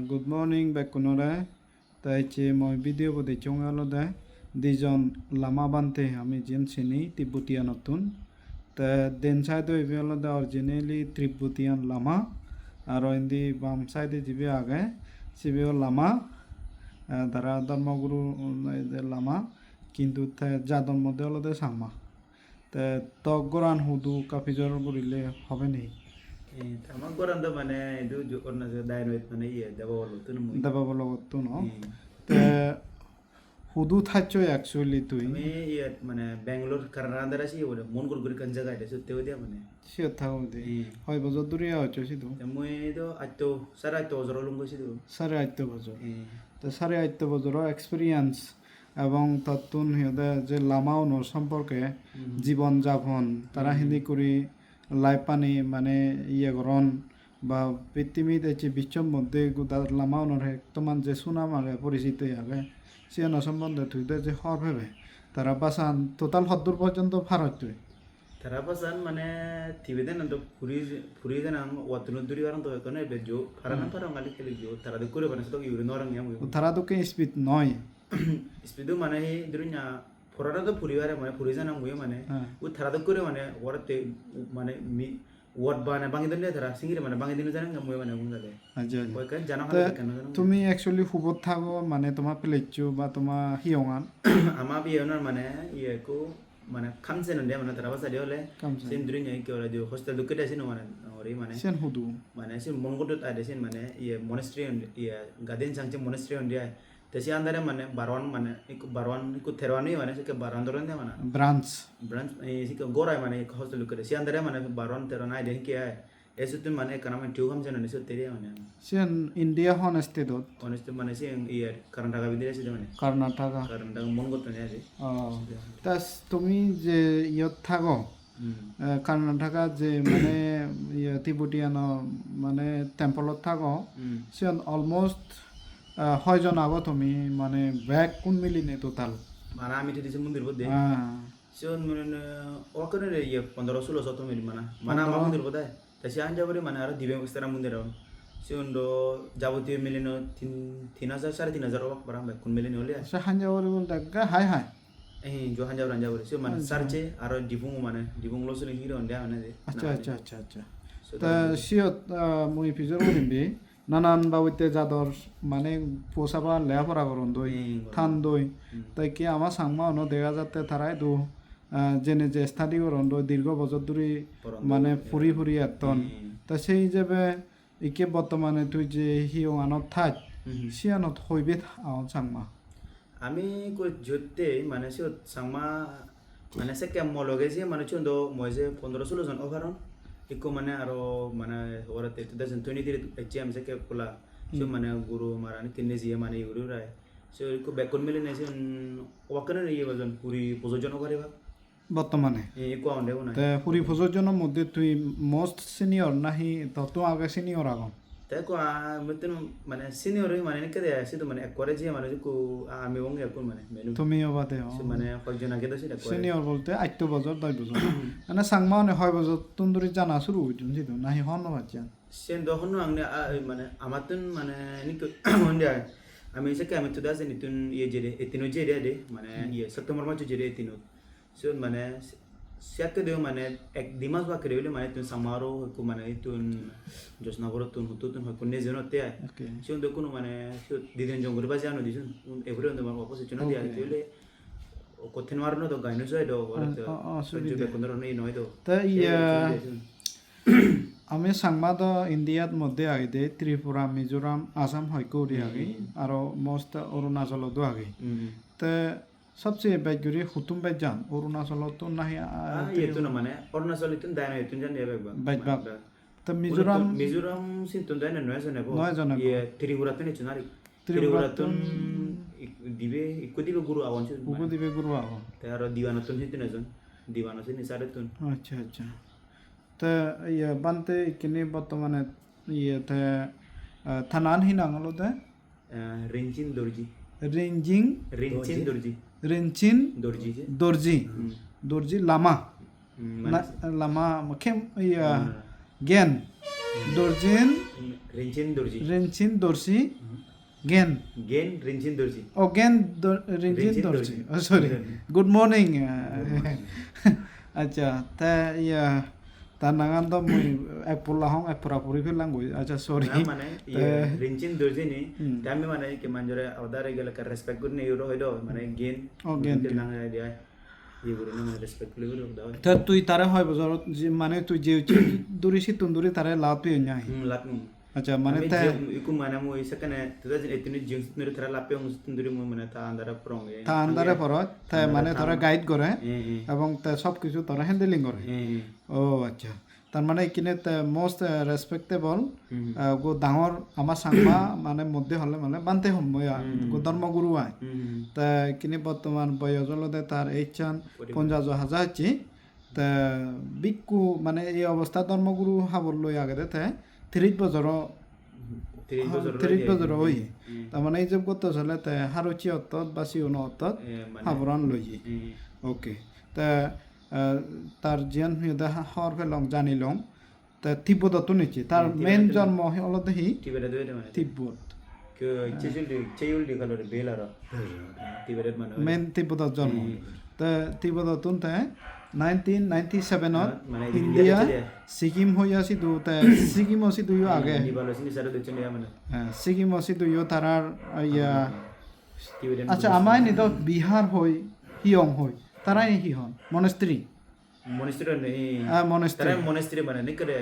Good morning bekunore taiche moi video bode chongalode dijon lama bante ami jen sini Tibetan notun ta den side ibe alode originally Tibetan lama aro indi bam side jibe age sibeo lama dara ধর্মগুরু lama কিন্তু যাদন মধ্যে alode sangma ta toggoran hudu kapijor gurile hobe nei Tama goran do mane du jokor na se dynamite mane iya daba bolo tu nemu. daba bolo tu no te hudu thacho actually tu Kami iya mane Bangalore karena andara sih udah mon gur kan jaga ada so teu dia mane. sio thau de hoy bojo duri acho sidu Temu itu atto sara atto ozoro lungo sih tu. সাড়ে 8 বছর তো সাড়ে 8 বছরের experience এবং তত্তুন হিদে যে লামাউনোর সম্পর্কে জীবন যাপন তারা হিন্দি করি লাইফ পানি মানে ইয়ে গরন বা পৃথিবীতে যে বিশ্বর মধ্যে লামাউনোর একটমান যে সুনাম আগে পরিচিত আগে সে সম্বন্ধে তুইতে যে হর ভেবে তারা বাসান টোটাল হদ্দুর পর্যন্ত Bharat Terapasan mane tiba-tiba nanti puri kan am waktu nunduri orang tuh kan ebe jo karena orang kali kali jo tara de kure bana setok yurin orang yang mu তারা তো কে স্পিড নয় speedu mane he durunya porada to puri ware mane puri jana mu mane u tara de kure mane warate mane mi word bana bangi dende tara singire mane bangi dinu jana mu mane ngale আচ্ছা ওই kan jana hale kan তুমি actually হুবত থাকো মানে তোমার প্লেচু বা তোমার হিয়ঙান ama bi onar mane iye ko mane kamsen dia mane terabasa dia oleh sin durunya iki ora dia hostel du keda sin mane ori mane সেন হুদু mane sin mongodot ada sin mane iye monastery iye gaden sangche monastery dia tesi andare mane barwan iku therwani mane sike barwan doron dia mane branch branch sike gorai mane hostel du keda si andare mane barwan terwana ide ki ay esutun mane kana mane tiu kamsen ni so teri mane Sen India হন স্টেটত honest mane si iye karantaka bidire si mane Karnataka karantaka mongot ni ase তাস তুমি যে ইয়ত থাকো কর্ণাটকা যে মানে তিবুটিয়ান মানে টেম্পলত থাকো সেন অলমোস্ট হয়জন আগো তুমি মানে ব্যাক কোন মিলিনে total mana ami di mundir bodde sion mun okane re ye 15-16 to mil mana ma mundir bodai tasi anja bari mana ara dibe istara mundir on sion do jabotiyo milino 3000 3.5 wak barang kun milino ole সে হাঞ্জা বলে বলতে high high jo hanja anja bari sion mana sarche aro dibung lo sule hiro ondia mana de আচ্ছা আচ্ছা আচ্ছা আচ্ছা তা সিয়ত মুই ফিজর বলিবি নানান বাবুতে যাদর মানে পোষাবা লেয়াপড়া করন দই থান দই তাই কি আমার সাংমা অন্য দেখা যাতে তারাই দু জেনে যে স্টাডি করন দই দীর্ঘ বছর ধরে মানে ফুরি ফুরি এতন তা সেই হিসেবে ইকে বর্তমানে তুই যে হিও আনত থাক সিয়ানত হইবে আন Sangma ami ko jotte mana sio sama mana se ke mologe sih mana chundo moise 15-16 jon overon iko mana aro mana orate 2023 HM se ke pula so mana guru marani kinesi mana yuru rai so iko bekon mele ne sin wakana ne yebajon puri pojojon করে ba বর্তমানে iko onde una তে পুরি প্রযোজনের মধ্যে তুই most senior নাহি তত আগে senior আগম te ko meten mana senior mana ne kede situ mana ekore je mana ko ami wong yakun mana menu তুমিও বাদে so mana hojona ke dosi ekore senior বলতে 8 বছর 10 বছর মানে সাংমা অনেক 6 বছর তুন্দুরি জানা শুরু হইতুন জিতো নাহি হন বাচ্চা sen do hono angne mana amatun mana ni ko onde ami se ke ami tuda sen itun ye jede etino jede de mana ye september ma jede etino so mana siate de mana ek dimas ba krevele mana tun samaro ko mana itun josna borotun hututun ko ne jeno te so do kuno mana so diden jongor ba jano disun every on the one opposite no dia tele ko tenwar no do gaino so do so jube kondro nei no do তা ইয়া আমি সাংবাদ ইন্ডিয়াত মধ্যে আগে দে ত্রিপুরা মিজোরাম আসাম হয়কৌরি আগে আর মস্ত অরুণাচলতো আগে তে সবচেয়ে বাইগুরি হুতুম বাইজান অরুণাচলত নাহি itu namanya Arunachal itu dana itu jan dia bag বাইবাগ তে Mizoram sin tun dana noya sana bo Noya sana ye Tripura tun itu nari Tripura tun ikut dibe guru awan sih Hugo দিবে গুরু আগো te aro diwana tun sin tun diwana sin sare tun আচ্ছা আচ্ছা তে ইয়া বানতে কিনে বর্তমানে ইয়েতে থানান হিনাঙলতে Renchin Dorji ranging Renchin Dorji রেঞ্চিন Dorji দর্জি দর্জি লামা লামা খেম ইয়া gen dorjin Rincin Dorji. rincin dorsi gen Gen Rincin Dorji. oh gen rincin Rincin dorsi dorsi. oh sorry good morning acha ta ya tanangan to mui ek pula hong ek pura puri philang goi acha sorry Nah, mana Rincin Dorji ni, Hmm. kami mana ke manjore awdare gala ka respect gur ne euro hoido mana gen. Oh, gen. Nang dia. Ye gur ne mana respect lu gur da. ta তুই তারে হয় বছর মানে তুই যে দূরি C তুন্দুরি তারে লাভ তুই নাই Lak mu. আচ্ছা মানে Kami তা iku mana mu isa kana 2018 June nuru thara lape ang tunduri mu mana ta andara prong ye. তা আন্দারে পরত তা মানে তোরা গাইড করে Eh. এবং তা সব কিছু তোরা হ্যান্ডেলিং করে Eh. ও আচ্ছা তার মানে কিনে মোস্ট রেসপেক্টেবল Hmm. গো ডাঙর আমার সাংমা মানে মধ্যে হলে মানে বানতে হম গো ধর্মগুরু আয় Hmm. তা কিনে বর্তমান বয়স হলতে তার 50,000 তা বিকু মানে এই অবস্থা ধর্মগুরু হাবর লই আগে তে 30 বছর 30 বছর হই তার মানে এই যে কত চলে তে হারুচি অত্তত বা সিউন অত্তত হাবরান লই ওকে তা তার জিয়ান হিদা হর ফেলং জানিলং তা তিব্বত তো নিচে তার মেন জন্ম হলতে হি Tibet do mana? Tibet Ke Cheyul di kalau belara. Tibet mana? মেন তিব্বত জন্ম তা তিব্বত তুন তে 1997 ত Mana ইন্ডিয়া সিকিম হই আসি দু তে সিকিম আসি দুইও আগে Di balas ini satu tu cendera mana? Sikkim আসি দুইও তারার ইয়া Tibet আচ্ছা আমায় নিত বিহার হই হিয়ং হই তারাই হিহন monastery monastery ni. Monastery Sekarang monastery mana? Ni kere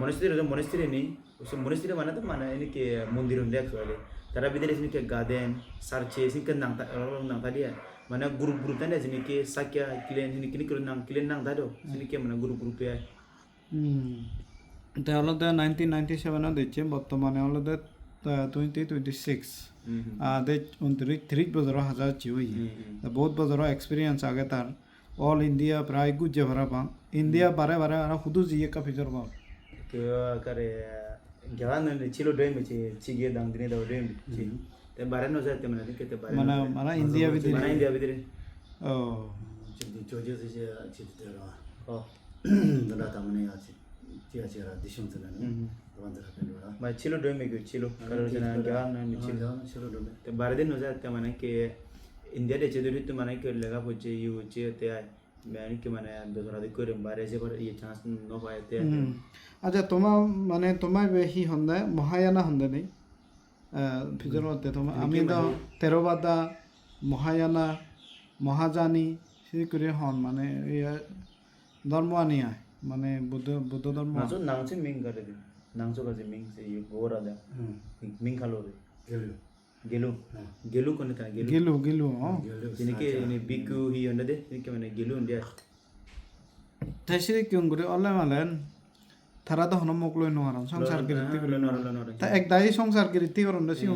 monastery ni. Usul monastery mana tu mana ini ke mundir undia actually. Tara bidar sini ke garden, sarche sini ke nang tadi ya. Mana guru-guru tanda sini ke sakya kalian sini kini kalian nang tado. Sini ke mana guru-guru ya. তা হলতে 1997 দিচ্ছে বর্তমানে হলতে 2026 আদে 29 বছর হাজার chewy বহুত বছর experience আগে তার অল ইন্ডিয়া প্রায় গুজে ভরা পাং ইন্ডিয়া বারে বারে আর হুদু জিয়ে কা ফিচার পাও Ke kare jalan ni cilo doy mechi cigi dang dini daw doy mechi. Te baran no sa te mana ni ke te baran. মানে মানে ইন্ডিয়া ভিতরে Mana India bidire. ও 저기 조지에서 이제 집들어 Oh. 너라 때문에 아직 지하철 디션들은 너한테 별로라 Ma cilo doy me cilo. Karo jana jalan ni cilo. 싫어도 Te baran no sa te mana ke India de chedo tu mana ke lega poche yu che te ay. Mani ke mana dosra de kore bare je par ye chance no paye te. আচ্ছা তোমার মানে তোমার বেশি হন্দে মহায়ানা হন্দে নেই feature মধ্যে তোমার আমি তো তেরোবাদা মহায়ানা মহাজানি সেই করে হন মানে ধর্ম আনি আয় মানে বুদ্ধ ধর্ম Naso nang se ming kare de. Nang so ka se ming se ye gora da. Ming khalo de. 결려 Gelu. Gelu kone ta gelu. গেলু গেলু Sini ke ini biku hi onda de. Sini ke mana gelu dia. তাই সে Kyung করে অলে মালেন তারা তো হন মোক লই নোয়ারাম সংসার কীর্তি করে Lor. তা এক দায়ী সংসার কীর্তি করুন দেশি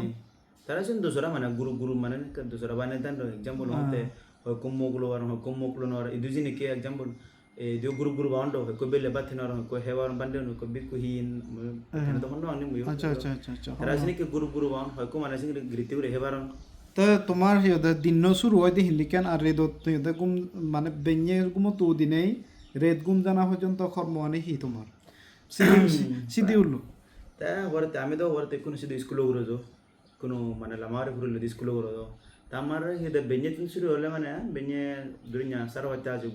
Tara sin dosora mana guru mana ni kan dosora bana tan example hote hukum moglo war hukum moglo nor idu jini ke example dio guru bando ko bele bathina ro ko hewar bande no ko biku hin tan to hono ani muyo আচ্ছা আচ্ছা আচ্ছা আচ্ছা tara sin ke guru ban hukum mana sin griti ure hewaron তা তোমার হিয়তে দিন শুরু হয় হিলিকান আর রেদত হিয়তে গুম মানে বেঞ্জে গুম তো দিনেই রেদ গুম জানা পর্যন্ত কর্ম মানে হি তোমার Sidi Ullu ta warte ame do warte kuno sido school guro jo kuno mana lamare guro le school guro jo tamar hede benye tin suru ole mana benye durinya sarwata jo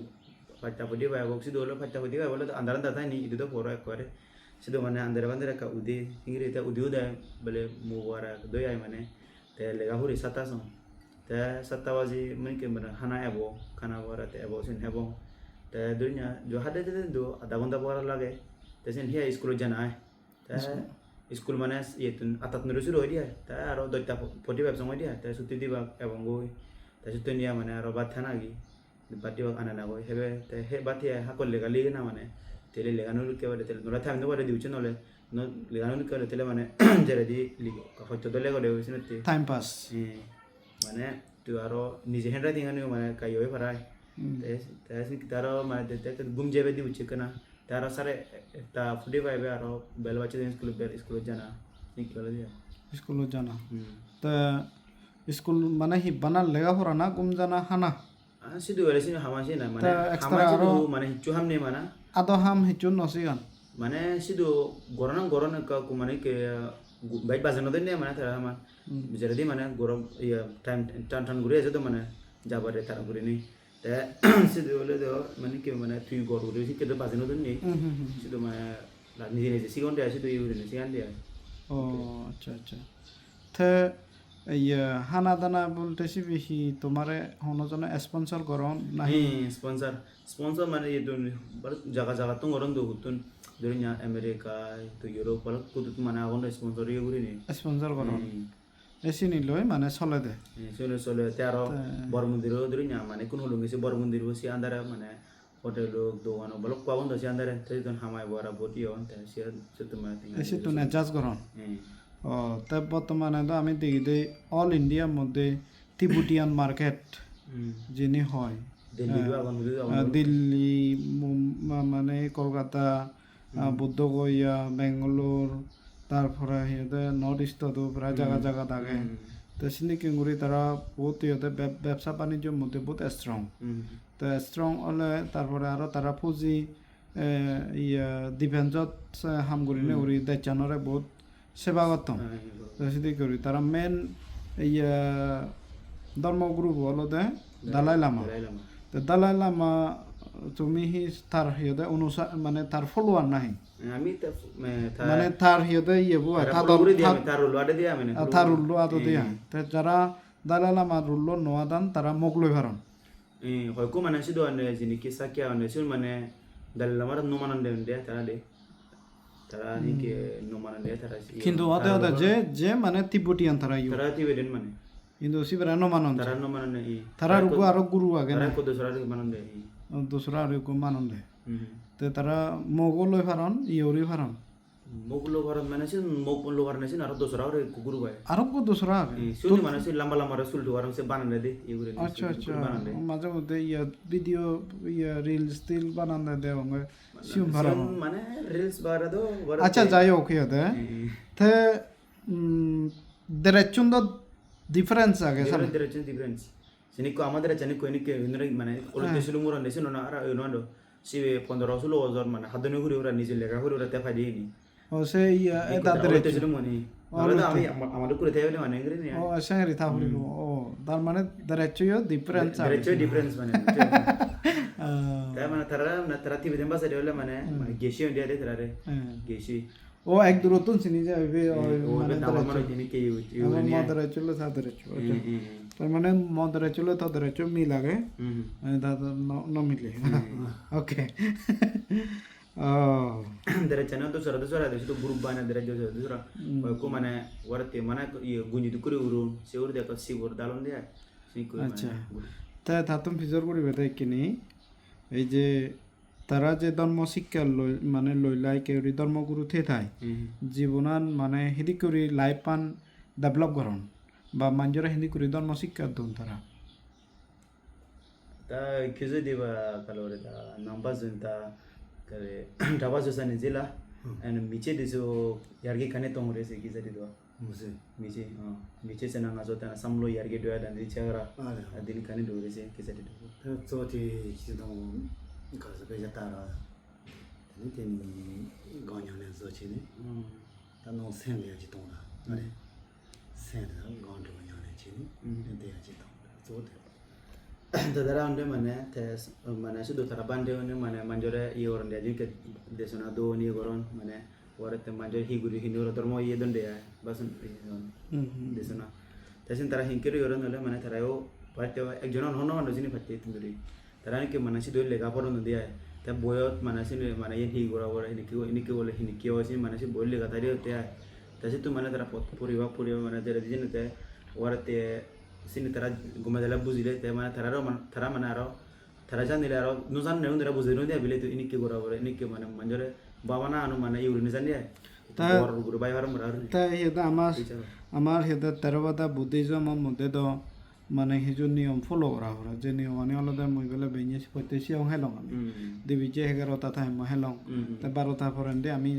patta podi ba go sido ole patta podi ba ole andaran data ni idu do poro ekore sido mana andara bandara ka ude ingre ta ude uda bale muwara do yai mane te lega huri sata son te sata waji men ke mana hana ebo kana wara te ebo sin ebo te durinya jo hade de do ada gonda pora lage te sin hiya school jana ai school mana yetun atat nuru suru dia ta aro doita podi web songo dia ta suti diba ebong go ta suti dia mana aro bathana gi bati wak anana go hebe ta he bati hakol lega liga na mana tele lega nuru ke wale tele nura tham no wale diuche nole no lega nuru ke tele mana jere di ligo ka foto dole go de sinuti time pass mana tu aro nije handwriting anu mana kayo e parai ta sin kitaro mana te gum jebe diuche kana tara sare ta fudi vibe aro bel bache den school jana nik kala dia স্কুলত জানা তা school মানে হি বানার লেগা পড়া না গুম জানা হানা sidu wala sin hama sin na Ta mana extra hama aro- sidu mana hicu ham ne mana আদো হাম হিচুন নসিগান মানে শুধু গরম গরম মানে কে বাইক বাজানো দেন মানে তারা আমার যেটা দিয়ে মানে গরম ইয়া টাইম টান টান ঘুরে আছে তো মানে যাবারে তারা ঘুরে নেই তা শুধু হলে তো মানে কি মানে তুই গরম ঘুরে শিখে তো বাজানো দেন নেই শুধু মানে নিজে নিজে সিগন দেয় শুধু ইউরে নেই সিগান দেয় ও আচ্ছা আচ্ছা তে ইয়া হানা দানা বলতেছি বেশি তোমারে হনজনে স্পন্সর করন নাহি স্পন্সর স্পন্সর মানে itu জায়গা জায়গা তো গরম দো হুতুন ধরিnya আমেরিকা তো ইউরোপ বল কুতুত মানে আগন স্পন্সর ইয়ে ঘুরে নেই স্পন্সর করন এসি নিলই মানে চলে দে চলে চলে তেরো বড় মন্দিরও ধরিnya মানে কোন হলো গেছে বড় মন্দির বসে আন্দারে মানে হোটেল দোকান বল পাবন তো সে আন্দারে তাই তখন হামাই বড় বটি হন তাই সে সত্য মানে এসি তো নেজাজ করন ও তা বর্তমানে তো আমি দেখি যে অল ইন্ডিয়ার মধ্যে তিব্বতিয়ান মার্কেট যিনি হয় দিল্লি মানে কলকাতা বুদ্ধগয়া বেঙ্গালোর তারপরে সিহঁতে নর্থ ইস্টতো প্রায় জায়গা জায়গা থাকে তো সিনিকিংগুড়ি তারা বহুত সিহঁতে ব্যবসা বাণিজ্যের মধ্যে বহুত স্ট্রং তো স্ট্রং হলে তারপরে আরও তারা পুঁজি ইয়া ডিফেন্সত হামগুড়ি উড়ি দায়িত্বরে বহুত সেবা করতাম তো সিদি করি তারা মেন ইয়া ধর্মগুরু হলো দে দালাই লামা তো দালাই লামা তুমি তার সিহঁতে অনুসার মানে তার ফলোয়ার নাহি আমি মানে তার সিহঁতে ইয়ে তার উল্লো আতো দিয়া তো যারা দালাই লামা উল্লো নোয়া দান তারা মোক লৈ ভারণ হয়তো মানে শুধু যিনি কিসা কিয়া মানে দালাই লামার নোমানন দে তারা দে তারা নিকে নোমানন দে তারা কিন্তু ওতে ওতে যে মানে তিব্বতিয়ান তারা ইউ তারা তিবেটেন মানে কিন্তু সিবরা নোমানন তারা নোমানন তারা রুকু আরো গুরু আগে তারা কত সরা মানন দে দোসরা আর মানন দে তে তারা মোগল লৈ ভারণ ইউরি ভারণ মোগল ভারত মানে সে মোগল ভারত নেছেন আর দোসরা আর গুরু ভাই আরো কো দোসরা আগে শুনি মানে সে লম্বা লম্বা রাসুল দুয়ার সে বানান দে ইউরে আচ্ছা আচ্ছা মাঝে মধ্যে ইয়া ভিডিও ইয়া রিলস টিল বানান দে হঙ্গে সিম ভারণ মানে রিলস বারা দো আচ্ছা যাই হোক ইতে তে দেরেচুন্দ ডিফারেন্স আগে সালে দেরেচুন্দ ডিফারেন্স সিনিকো আমাদের জানি কো নিকে মানে ওলতে ছিল মুরন নেছিল না আর ইউনান্ডো সে 15-16 হাজার মানে হাদনে ঘুরে ওরা নিজে লেখা করে ওরা তেফাই দিইনি ও সে ইয়া এটা দেরেচুন্দ মানে ওরা আমি আমাদের করে দেবে মানে ইংরে নি ও সাংরি থাবলি ও তার মানে দেরেচুয় ডিফারেন্স আগে দেরেচুয় ডিফারেন্স মানে তাই মানে তারা টিভি দেন বাসা দেলে মানে গেছি ইন্ডিয়া দে তারা রে গেছি ও এক দূরত্বন চিনি যাবে মানে দাবার মানে যিনি কে ইউরে নি মদরেচুল সাদরেচু তার মানে মদরেচুল তদরেচু মিলাগে দাদা ন মিলে ওকে derajana dosora de situ grup bana deraja dosora ko mane warate mana ye gunji dukuri urun se ur de ko sibur dalon de siku আচ্ছা তা তাতুম ফিজর করিবে তাই কিনি এই যে তারা যে ধর্ম শিক্ষা মানে লইলাই কেউরি ধর্মগুরু থে থাই জীবনান মানে হিদি করি লাইফ পান ডেভেলপ করন বা মাঞ্জরা হিন্দি করি ধর্ম শিক্ষা দন তারা ta kizu diba kalore da namba zunta kare daba josa ne jela and miche diso yargi kane tong re se kiza dido miche se nanga jota samlo yargi doya dan ri chara adin kane do re se kiza dido so ti chidong ka se be jata ra ni tin ganya ne so chi ni ta no sen le ji tong la ale sen da gon do nya ne chi ni de ya ji tong so de tadara onde mane tes mane sudu tarabande one mane manjore i oron de jinke desona do ni goron mane warate manjore higuri hinoro tormo ye donde ya basun desona tesin tara hinkiri oron ole mane tarayo parte ekjonon hono hono jini fatte tinduri tarani ke mane sidu lega poron dia ta boyot mane sine mane ye higora ora hiniki ole hiniki osin mane si bolle lega tari hote ya tasi tu mane tara puriwa mane dere jini te warate sini tara gumadala buzile te mana tara mana aro tara janile aro nusan ne undira buzile dia bile tu ini ke gora gora ini ke mana manjore babana anu mana iuri nisan dia ta guru bai haram rar ta heda আমার হেদা তেরবাদা Buddhism মধ্যে তো মানে হিজু নিয়ম follow করা হরা যে নিয়ম মানে আলাদা মই গলে বেঞ্জে পতেছি অং হেলং আমি দেবি যে 11টা টাইম হেলং তা 12টা পরেন্ডে আমি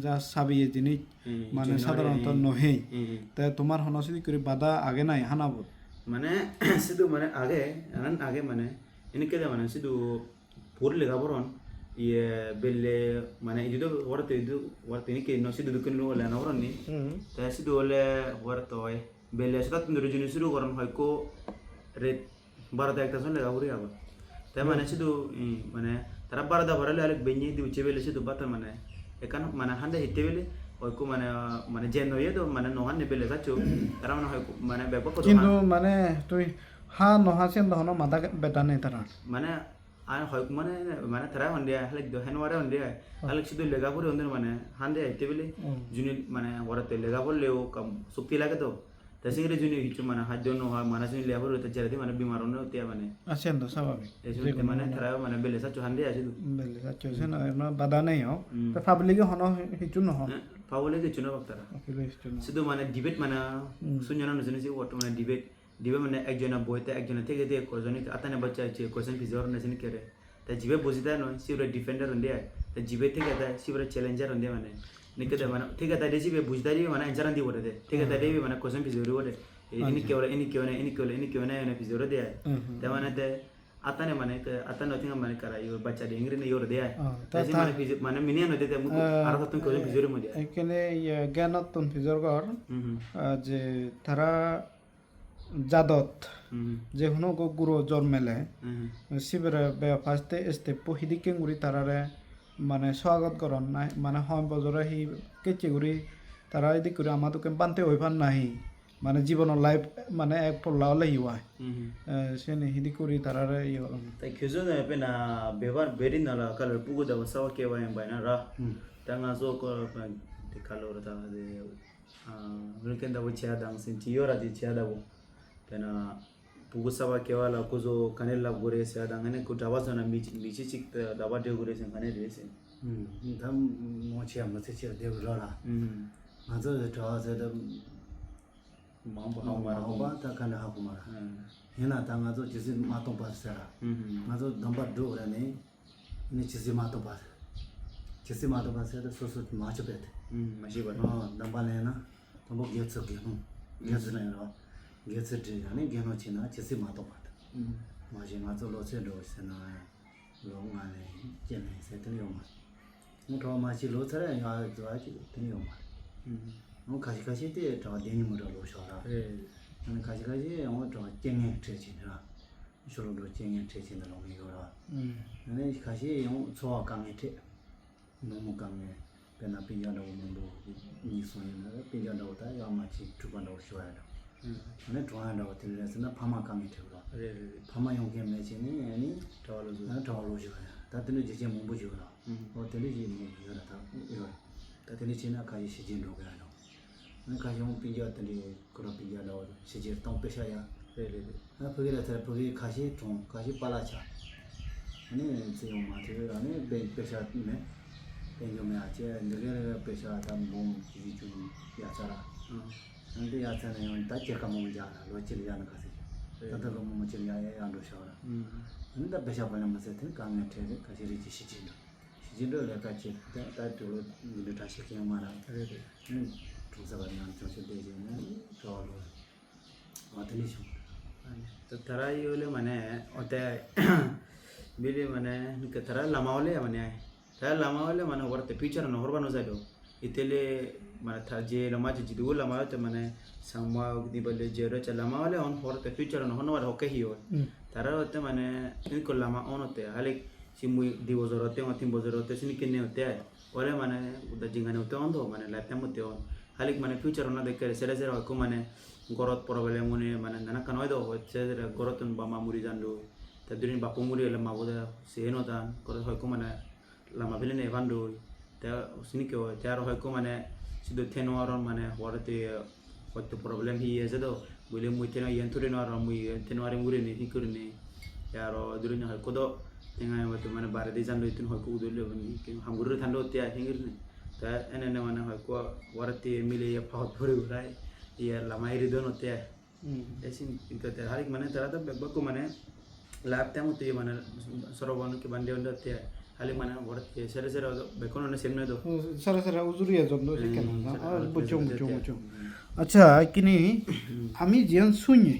যা সাবি জিনিস মানে সাধারণত নহে তা তোমার হনসি করে বাধা আগে নাই হানাবত মানে সিধু মানে আগে মানে এনিকে মানে সিধু পড়লে গাবরন iya belle mana itu waktu ini kayak nasi duduk kan oleh orang nih tapi sih oleh waktu belle sudah tunduk jenis itu orang haiko red barat ekta soalnya gak boleh apa tapi mana sih tuh mana tarap barat apa lagi alik benye di uce belle sih tuh batal mana kan mana hande hitte belle haiko mana jeno ya tuh mana nohan nih belle sacu tarap mana haiko mana bebek kok কিন্তু মানে তুই হা নহাসেন দহন মাথা বেটানে তারা mana haiko mana tarap hande halik do henware hande halik sih tuh lega pura hande mana hande hitte belle juni mana warat lega pura leo kam sukti lagi tuh tapi sih juni itu mana hajon no mana sih lega pura itu jadi mana bimaron no tiap mana আছেন তো স্বাভাবিক itu mana tarap mana belle sacu hande aja tuh বেলে সাচছেন না বাধা নেই হোক তো পাবলিকে হন হিচু নহ Paulnya itu cuma waktu অকিলে হিচু নহ situ mana debate mana sunya nana sunya sih waktu mana debate mana ekjona boy te ekjona tege te kozoni ata ne baca aja kozon pizor na sini kere ta jibe bosita no si udah defender unde ta jibe tege ta si udah challenger unde mana nikah ta mana tege ta de jibe bosita di mana anjaran di wode tege ta de mana kozon pizor wode ini kewana na pizor de ta mana te ata ne mana ke ata no tinga mana kara yo baca de ingre ne yor de ta si mana pizor mana minian no de te muku arah satu kozon pizor mo de এখানে জ্ঞানতন ফিজরগর যে তারা জাদত যে হুনো গো গুরু জন্মেলে শিবের বে ফার্স্টে এস্তে পহিদিকে গুরি তারারে মানে স্বাগত করন নাই মানে হয় বজরে হি কেচে গুরি তারা এদিক করে আমাদকে বানতে হইফান নাহি মানে জীবনের লাইফ মানে এক পড়লা হলে হিওয়া সেনে হিদি করি তারারে ইয়ে করন ta kyozo na pe na bevar beri na la kalor pugo da sawa ke wa yamba na ra ta nga zo ko de kalor ta de mungkin da wuce da sin tiyora di cia da wo pe na pugo sawa ke wa la ko zo kanela gore se da ngane ko dawa zona mi chik dawa de gore se kane de se 다 뭐지 안 맞지 되더라 맞아 저저 ma ba ha ma 뭐 봐, 다 간다 하고 말아. 해나 당아도 지지 마도 봤어라. 맞아 넘버 도라네. 니 지지 마도 봤. 지지 마도 봤어도 소소 맞아 배. masih ba 넘버네나. 넘버 게츠 게. 게츠네로. 게츠 아니 게노 지나 지지 마도 봤. 맞아 맞아 로체도 세나. 로마네 제네 세트리오 마. 뭐 마치 로체라 야 좋아지 드리오 마. 뭐 가지가지 때 저 데니모로 로셔라. 네. 가지가지 뭐 저 쟁행 tre친이라. 서로도 쟁행 tre친을 넘기고라. 네, 가시 용 소화 강에 때 너무 강에 배나 빈자도 오는도 니소이나 빈자도 다 야마치 두번도 쉬어야 돼. 네, 좋아한다 어떻게래서나 파마 강에 되고. 파마 용게 매지니 아니 더로 쉬어야. 다들 이제 못 보지고라. 어떻게 이제 뭐 이거라 다 이거. 다들 지나 가지 시진도 그래. nka yung pinja tali kura pinja lawa sijir tong pesha ya na pagi la tara pagi kashi tong kashi pala cha ane se yung ma tere ane ben pesha me ben yung me ache ndege pesha tam bom ji ju ya chara ande ya chana yung ta che ka mong ja la lo chili ya na kasi ta ta lo mong chili ya ya ndo sha la ane ta pesha pa na ma se te ka me tere kashi ri ji sijin do le ka che ta to lo ni ta shi ke ma la 조사관이랑 정신대지는 저로 어떤 이슈 तो थरा ये वाले मने होते बिले मने निक थरा लमा वाले मने थरा लमा वाले मने वरते फीचर न होरबा न जादो इतेले मने था जे लमा जे जिदु लमा ते मने समवा दी बले जे रे लमा वाले ऑन होरते फीचर न होनो वाले होके हियो थरा होते मने इनको लमा ऑन होते हाले सिमुई दिवो जरोते व तीन बजरोते सिनि केने होते वाले मने उदा जिंगाने होते ऑन दो मने लाइफ होते on halik mana future na dekare sera ko mane gorot problem mune mane nana kanoy do sera gorotun bama muri jandu tadurin bapu muri la mabuda seno dan ko hoy ko mane lama belen evando ta sini ko taro hoy ko mane sido tenoron mane warate what problem hi ezedo bule mu teno yenture no ram mu tenore muri ni hikurni yaro durin hoy ko do tenga watu mane barade jandu itun hoy ko udole ni hamguru thando tia hingirni ta enene mana hoy ko warati mile ya pahat pore urai ya lama iri dono te esin inka te harik mane tara ta bako mane lab ta muti mane sorobanu ke bande onda te halik mane warati sere bekono ne semne do সারা সারা উজুরিয়া জন্য কেন বুঝুম আচ্ছা কিনি আমি জিয়ান শুনি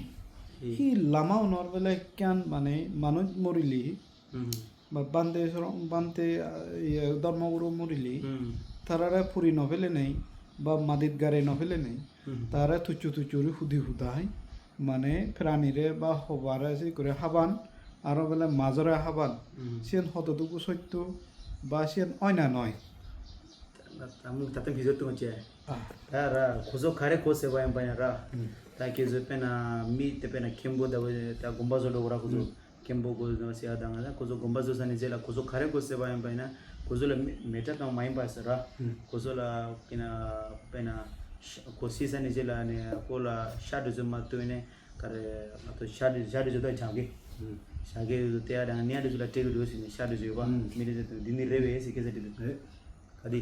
হি লামা নরবেলে কেন মানে মানুষ মরিলি বা বান্তে ধর্মগুরু মরিলি তারা ফুরি নভেলে নেই বা মাদিত গারে নভেলে নেই তারা তুচুরি হুদি হুদাই মানে প্রাণীরে বা হবারে সে করে হাবান আরো বেলে মাজরে হাবান সেন হতটুকু সত্য বা সেন অয়না নয় আমি তাতে ভিডিও তো হচ্ছে তারা খুঁজো খারে খোঁজে বাইম বাইনারা তাকে যে পেনা মিট পেনা খেম্বো দেবো তা গম্বা জলো ওরা খুঁজো খেম্বো খুঁজো সে আদাঙ্গা খুঁজো গম্বা জোসা নিজেলা খুঁজো খারে খোঁজে বাইম বাইনা খুঁজো মেটা তাও মাইম পাইছে খুঁজো কিনা পেনা কোসিসা নিজেলা নে কোলা শাড়ি জমা তো এনে কারে তো শাড়ি জোদা ঝাঁগে শাগে তে আর নিয়া জোলা টেগু দিওসি শাড়ি জোবা মিলে যে দিন রেবে এসে কেসে দিতে কাদি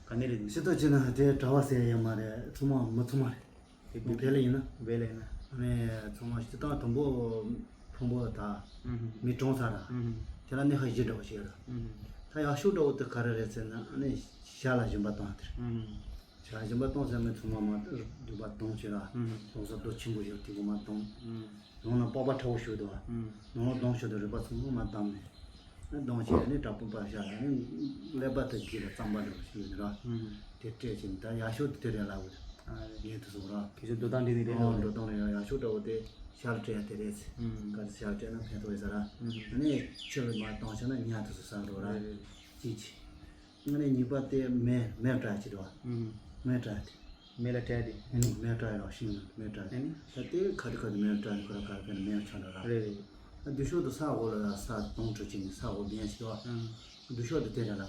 কানিরে দিছে সেটা যেন তে টাওয়াসে আমারে তোমা মতমারে বেলেইনা বেলেনা মানে তোমা সেটা tombo 다 미통사라 저런데 하지도 하시라 다 야슈도 또 가르랬잖아 아니 샤라 좀 봤던 하들 샤라 좀 봤던 사람은 tomama 두 봤던 지라 동서 또 친구들 뛰고 맞던 너는 뽑아 타고 쉬도 너는 동서들 봤던 거 맞다네 동시에 답은 봐샤 레바트 기라 잠바도 쉬더라 대체 진짜 야슈도 데려라고 얘도 소라 기저 도단 디디래 도단에 야슈도 어때 샤르트야 데레스 가 샤르트나 페도에서라 아니 저를 맞동서는 니한테서 살로라 지치 근데 니바테 메타치도 메타치 메라테디 아니 메타로 신는 메타 아니 그때 카드카드 메타 그런 카드는 메타잖아 레레 두쇼도 사고라 사 동초진 사고 비행시도 두쇼도 데려라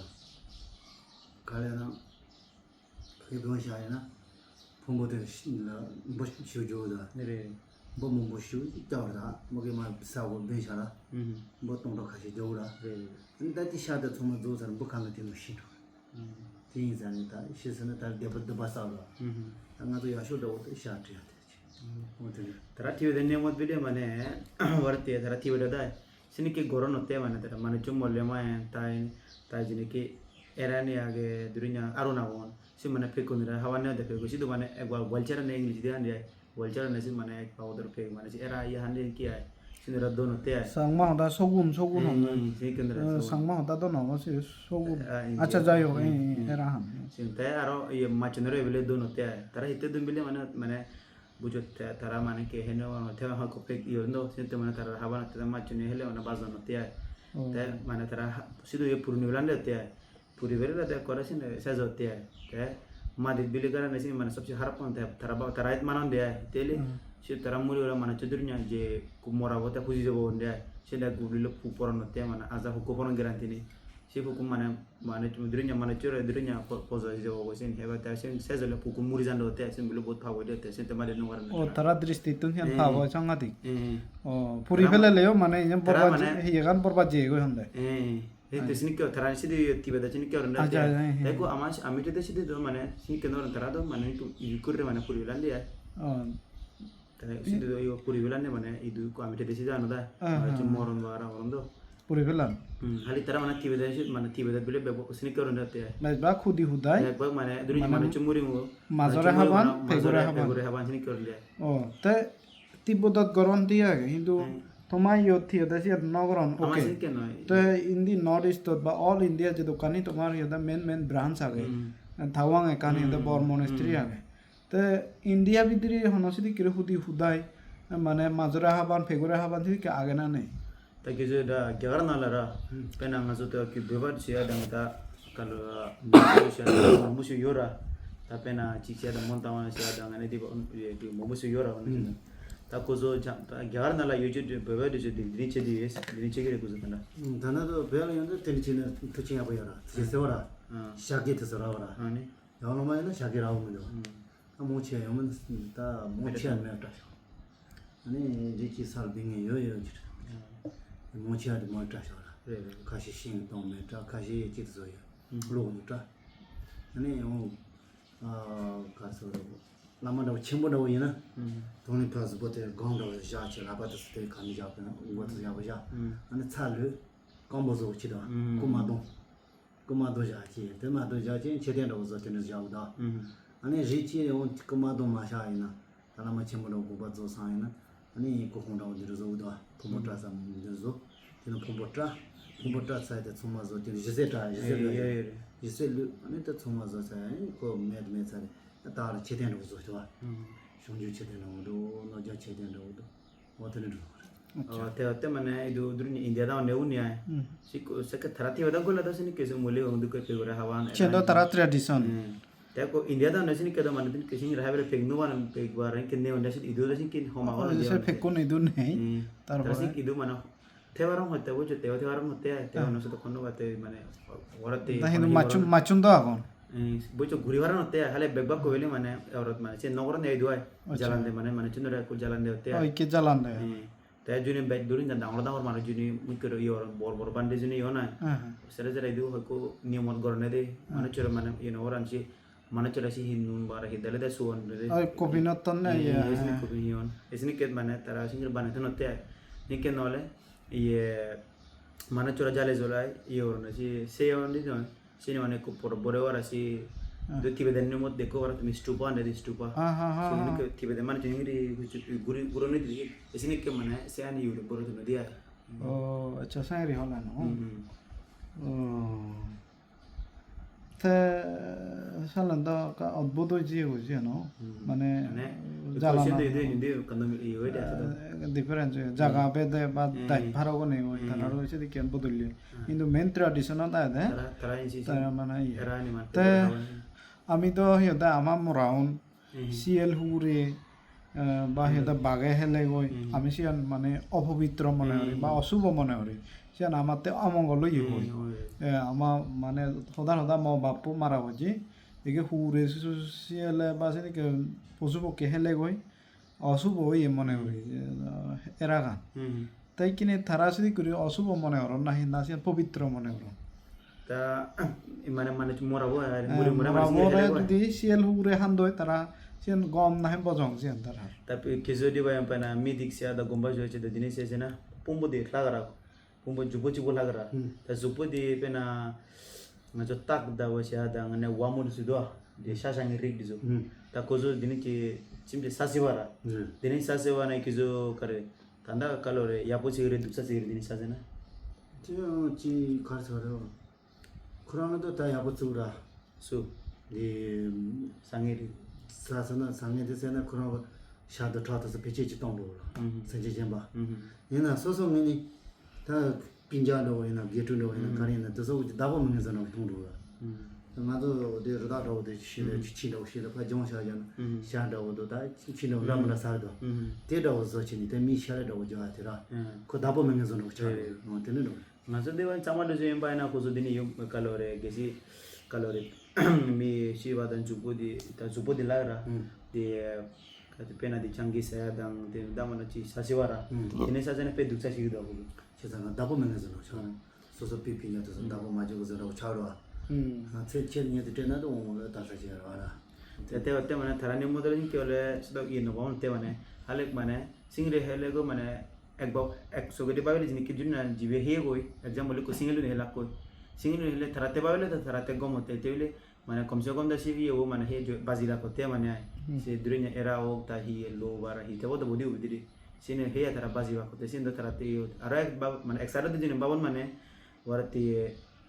가려나 그게 뭐시야나 부모들 신나 뭐 쉬어줘다 레레 뭐 쉬어 있다라 뭐게만 사고 비행시라 뭐 동도 같이 줘라 근데 티샤도 좀 조선 북한에 되는 신도 tinzanita shisana tar debad basala angado yashoda ot shatya tara tiwe denne mot bide mane warte tara tiwe da sinike goron otte mane tara mane chumolle ma tai jinike erani age durunya aruna won simane pekundira hawane de peko sidu mane egwal walchara ne english de ande walchara ne simane ek powder pe mane si era ya hande ki ai sinira dono te ai 상마 다 소금 sekendra 상마 다 도노 소금 আচ্ছা যাই হোক এরা হাম sinta aro ye machinero bile dono te ai tara hite dum bile mane bujot tara mane ke heno te ha ko pek yondo sinte mane tara habana te machine hele ona bazono te ai te mane tara sidu ye purni blande te ai puri bere te korasin sezo te ai te madit bile gara nasi mane sabse harapon te tara ba tara it manon de ai tele si tara muri ora mana cedurnya je kumora bota puji jabo onde si da gubli pu porono te mana aza ko poron garantini si fu kumana mana cedurnya mana cure cedurnya pozo jabo ko sin heba ta sin sezole pu kumuri jando te sin bilu bot pawo de te sin te made no warna ও তারা দৃষ্টি তুন হিয়ান পাবো সাংঘাতিক ও পুরি ফেলে লেও মানে হিয়ান বরবা হিয়ান বরবা যে গই হন্দে te sin ke tara si de tibe da sin ke orna te eko amas amite de si de do mana sin ke no tara do mana itu ikurre mana puri lande ya sidu yo puri belane mane idu ko amite desi jano da moron wara ondo Puri ফেলাম hali tara mana tibe desi mana tibe da bile bebo sini karo ndate বাস বা খুদি হুদাই ba mane duri mane chumuri mo মাজরে হাবান pegore haban sini karo le ও তে তিব্বতত গরম দিয়া কিন্তু তোমার ইয়থি দেশি নগরন ওকে sin ke no তো ইন দি নর্থ ইস্ট বা অল ইন্ডিয়া যে দোকানি তোমার ইয়দা মেন ব্রাঞ্চ আগে থাওয়াং একানি ইয়দা বর্মনেস্ট্রি আগে তো ইন্ডিয়া ভিতরে হনসিদি কিরে হুদি হুদাই মানে মাজরা হাবান ফেগুরা হাবান থেকে আগে না নেই ta kizo da gyagar na lara pena ngazo to ki bebat sia da ta kalau musu yora ta pena ciksia da montawana sia da ngane di musu yora ta kozo ta gyagar na la yoje bebat je di niche di es niche gire kozo tanda 다나도 배우는데 텐치는 터치야 보여라 제세워라 샤게 드서라라 ani 영어만은 샤게라고 하면 모치야 영은 다 모치야 메다 아니 지치 살빙이 요요 모치야 메다 샤라 가시 신 동메다 가시 지도요 로우다 아니 가서 라마도 친구도 오이나 돈이 플러스 버터 공도 자체 라바트 스테 감이 잡나 이것도 잡아야 아니 차르 공부도 치다 kumato jachi, temato jachi, chetendo uso tenu jauda. Ani richi on kumato mashaina, talama chimolo kubazo saina, ani kukonda udiruzo uda, pomotra sam udiruzo, tenu pomotra, 공부다 사이다 총마서 지세다 지세루 아니 또 총마서 사이 그 매매사리 다 제대로 좋아 성주 제대로도 너저 제대로도 어떤 거 te mana itu dulu India dah onde unia si sekat tharati wadang kola dah sini kesu mulai untuk ke pegora hawan Cendo tara tradition. te ko India dah onde sini kada mana tin kesin rahaber pegnu wan pegwar kenne onde sini idu dah sini kin homa wan Jese fekkun idun nei. terus idu mana te waram hote wo te waram hote te ono se to kono bate mane warate Da hindu machun do agon. bocho guri waran hote hale bebba ko beli mane aurat mane se nogor ne idu ay jalan de mane chundra ko jalan de hote Oi ke jalan de. te juni bet durin dan dangor mane juni mikro yor bor bande juni yona sere sere idu ko niamot gorne de mane chora mane oran si mane chora si hinun bara hidale de suon de Oi kopinot ton ne ya. esni ko yon esni ket mane tara singir bane ton hote ni ken nole ye mane chora jale zolai yor na si se on di non sini mane ko por bore ora si do tibeden ni mot deko ora tumi stupa ande di stupa so ni ke tibeden mane jingiri guru ni di esini ke mane se ani yur boro to dia Oh, acha sai ri hola no. Te salanda ka odbodo ji ho ji no. Mane jalan ide kandam iyo dia difference jaga pe de ba dai pharo ko nei ho tanaro se di ken bodulli. কিন্তু main tradition da de. tara insi Tara mana iya. era ni man Te আমি তো সিহঁতে আমাৰ মৰাউন CL সুৰে বা সিহঁতে বাগে হেলে গৈ আমি সিয়ান মানে অপবিত্ৰ মনে করি বা অশুভ মনে করি সিয়ান আমাতে অমঙ্গল ইয়ে হয় আমার মানে সদা সদা ম বাপু মারা হয়েছে একে সুরে চিএলে বা সেদিকে পশু পক্ষী হেলে গৈ অশুভ ইয়ে মনে করি এরা গান তাই কিনে তারা সেদি করি অশুভ মনে কর না না সিয়ান পবিত্র মনে কর ta mana morabo মোরা যদি চিএল সুরে হান দই তারা sian gom na hem bojong sian tarar tapi kezo di bayam pana midik sia da gomba jo che da dini se na pumbo de lagara pumbo jubo jubo lagara ta jubo di pena ngajo tak da wa sia da ngane wamur su do de shasang rig di zo ta kozo dini ki chimde sasiwara dini sasiwara na kezo kare tanda kalore yapo chigre dupsa chigre dini sajena 지 가서로 그러면도 다 야부츠라 su 이 sangiri 사서는 상해대세나 그런 거 샤도 타서 배치지 동로 선제전 봐 얘는 소소민이 다 빈자로 얘는 게트로 얘는 가리는 더 소지 다보 명에서는 동로가 나도 어디로다도 어디 시대 지치로 시대 파종샤잖아 샤도도 다 지치로 라므라 사도 대도 저치니 대미 샤도 저하더라 그 다보 명에서는 잘 되는 거 ngaso dewan chama do jem baina ko dini yum kalore gesi kalore mi shiva dan jupudi ta jupudi lagra de kati pena di changi saya dang de damana chi sasiwara ine sajane pe duksa sigdo abu 세상은 다보 명에서는 저 소소 피피냐도 다보 마저고 저러 차로 아 제체니도 되나도 오늘 다시 알아 te te mane tharani model hin kole sida ino bon te mane halek mane singre hele go mane ekbo ek sogedi babele jini ki junna jibe he goi example ko singelu ne helak ko singelu hele tharate babele ta tharate gom hote tele mane komse kom da sivi o mane he jo bazila ko te mane se dunya era o ta hi lo bara hi te bodo bodi udiri sine he tara baziwa ko te sin da tharate ara ba mane exara de jini babon mane warati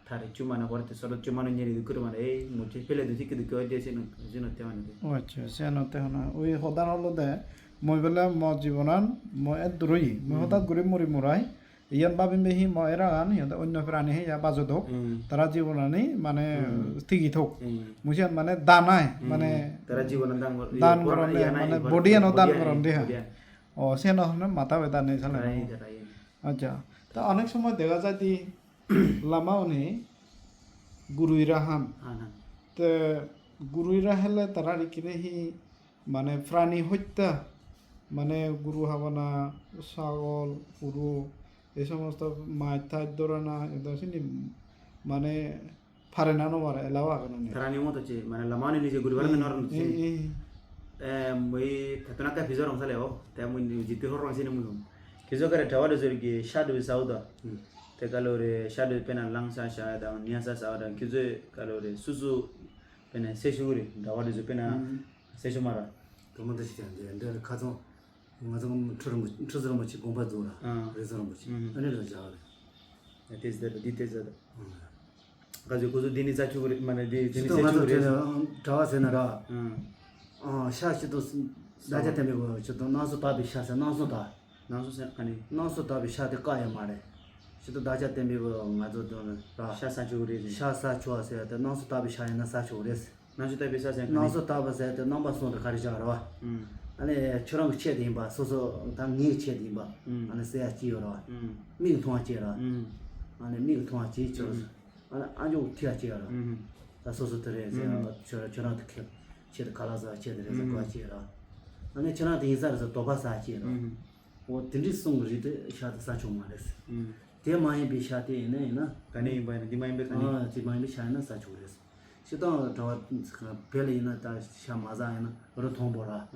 thare chumana warati soro chumana nyeri dukur mane e muche pele de sikki dukko de sin jino te mane ও আচ্ছা সিয়ানতে হনা ওই সদান হলো দে মই বলে ম জীবনান মই এত দূরই মই হঠাৎ ঘুরি মরি মরাই ইয়ান ভাবিম বেহি মই এরা গান ইহঁতে অন্য প্রাণী হে ইয়া বাজত হোক তারা জীবনানি মানে ঠিকই থোক মুছিয়ান মানে দানাই মানে tara jibonan দান করন মানে বডি এনো দান করন দে ও সিয়ান হনে মাথা বেদা নেই সালে আচ্ছা তা অনেক সময় দেখা যায় দি লামাউনি গুরুইরা হান তে গুরুইরা হেলে তারা রিকিনে হি মানে প্রাণী হত্যা মানে গুরু হাবানা ছাগল গরু এই সমস্ত মাছ থাই ধরে না এদের সিনি মানে ফারে না মারে এলাও আগে না tharani mo to che mane lamani ni je guru bara nor ni moi tatuna ka fizor on sale o te mo jitu hor on sine mo kizo kare tawado zori ge shadow sauda te kalore shadow pena langsa sha da niasa sauda kizo kalore susu pena seshuri dawado zo pena seshumara 도망도 시간데 근데 가서 맞아 트럼 뭐 공부하더라 그래서 뭐지 아니라 잘 तेच झालं तिथेच झालं 가지고 दिनी जाची মানে दिनी 지도 가서 저와서나라 हं 샤시도 나자 때문에 저도 나서 답이 샤서 나서다 나서 아니 나서 답이 샤데 까야 말해 저도 나자 때문에 가서도 샤사치 우리 샤사 좋아서 나서 답이 샤이나 사치 오레스 나서 때 비싸지 나서 답에서 넘버 손도 가르쳐라 아니 저런 거 쳐야 봐 소소 당니 쳐야 봐 아니 세야 지어라 미국 통화 지어라 아니 미국 통화 지어 아니 아주 티야 지어라 다 소소 들에서 저런 어떻게 쳐도 갈아서 쳐들에서 거 지어라 아니 저런 인사에서 도바사 지어라 뭐 들리 송리도 샤도 사초 말했어 대마에 비샤데 나 가니 바이나 디마임베 가니 아 디마에 샤나 사초 그랬어 시도 더 별이나 다 샤마자나 그런 통보라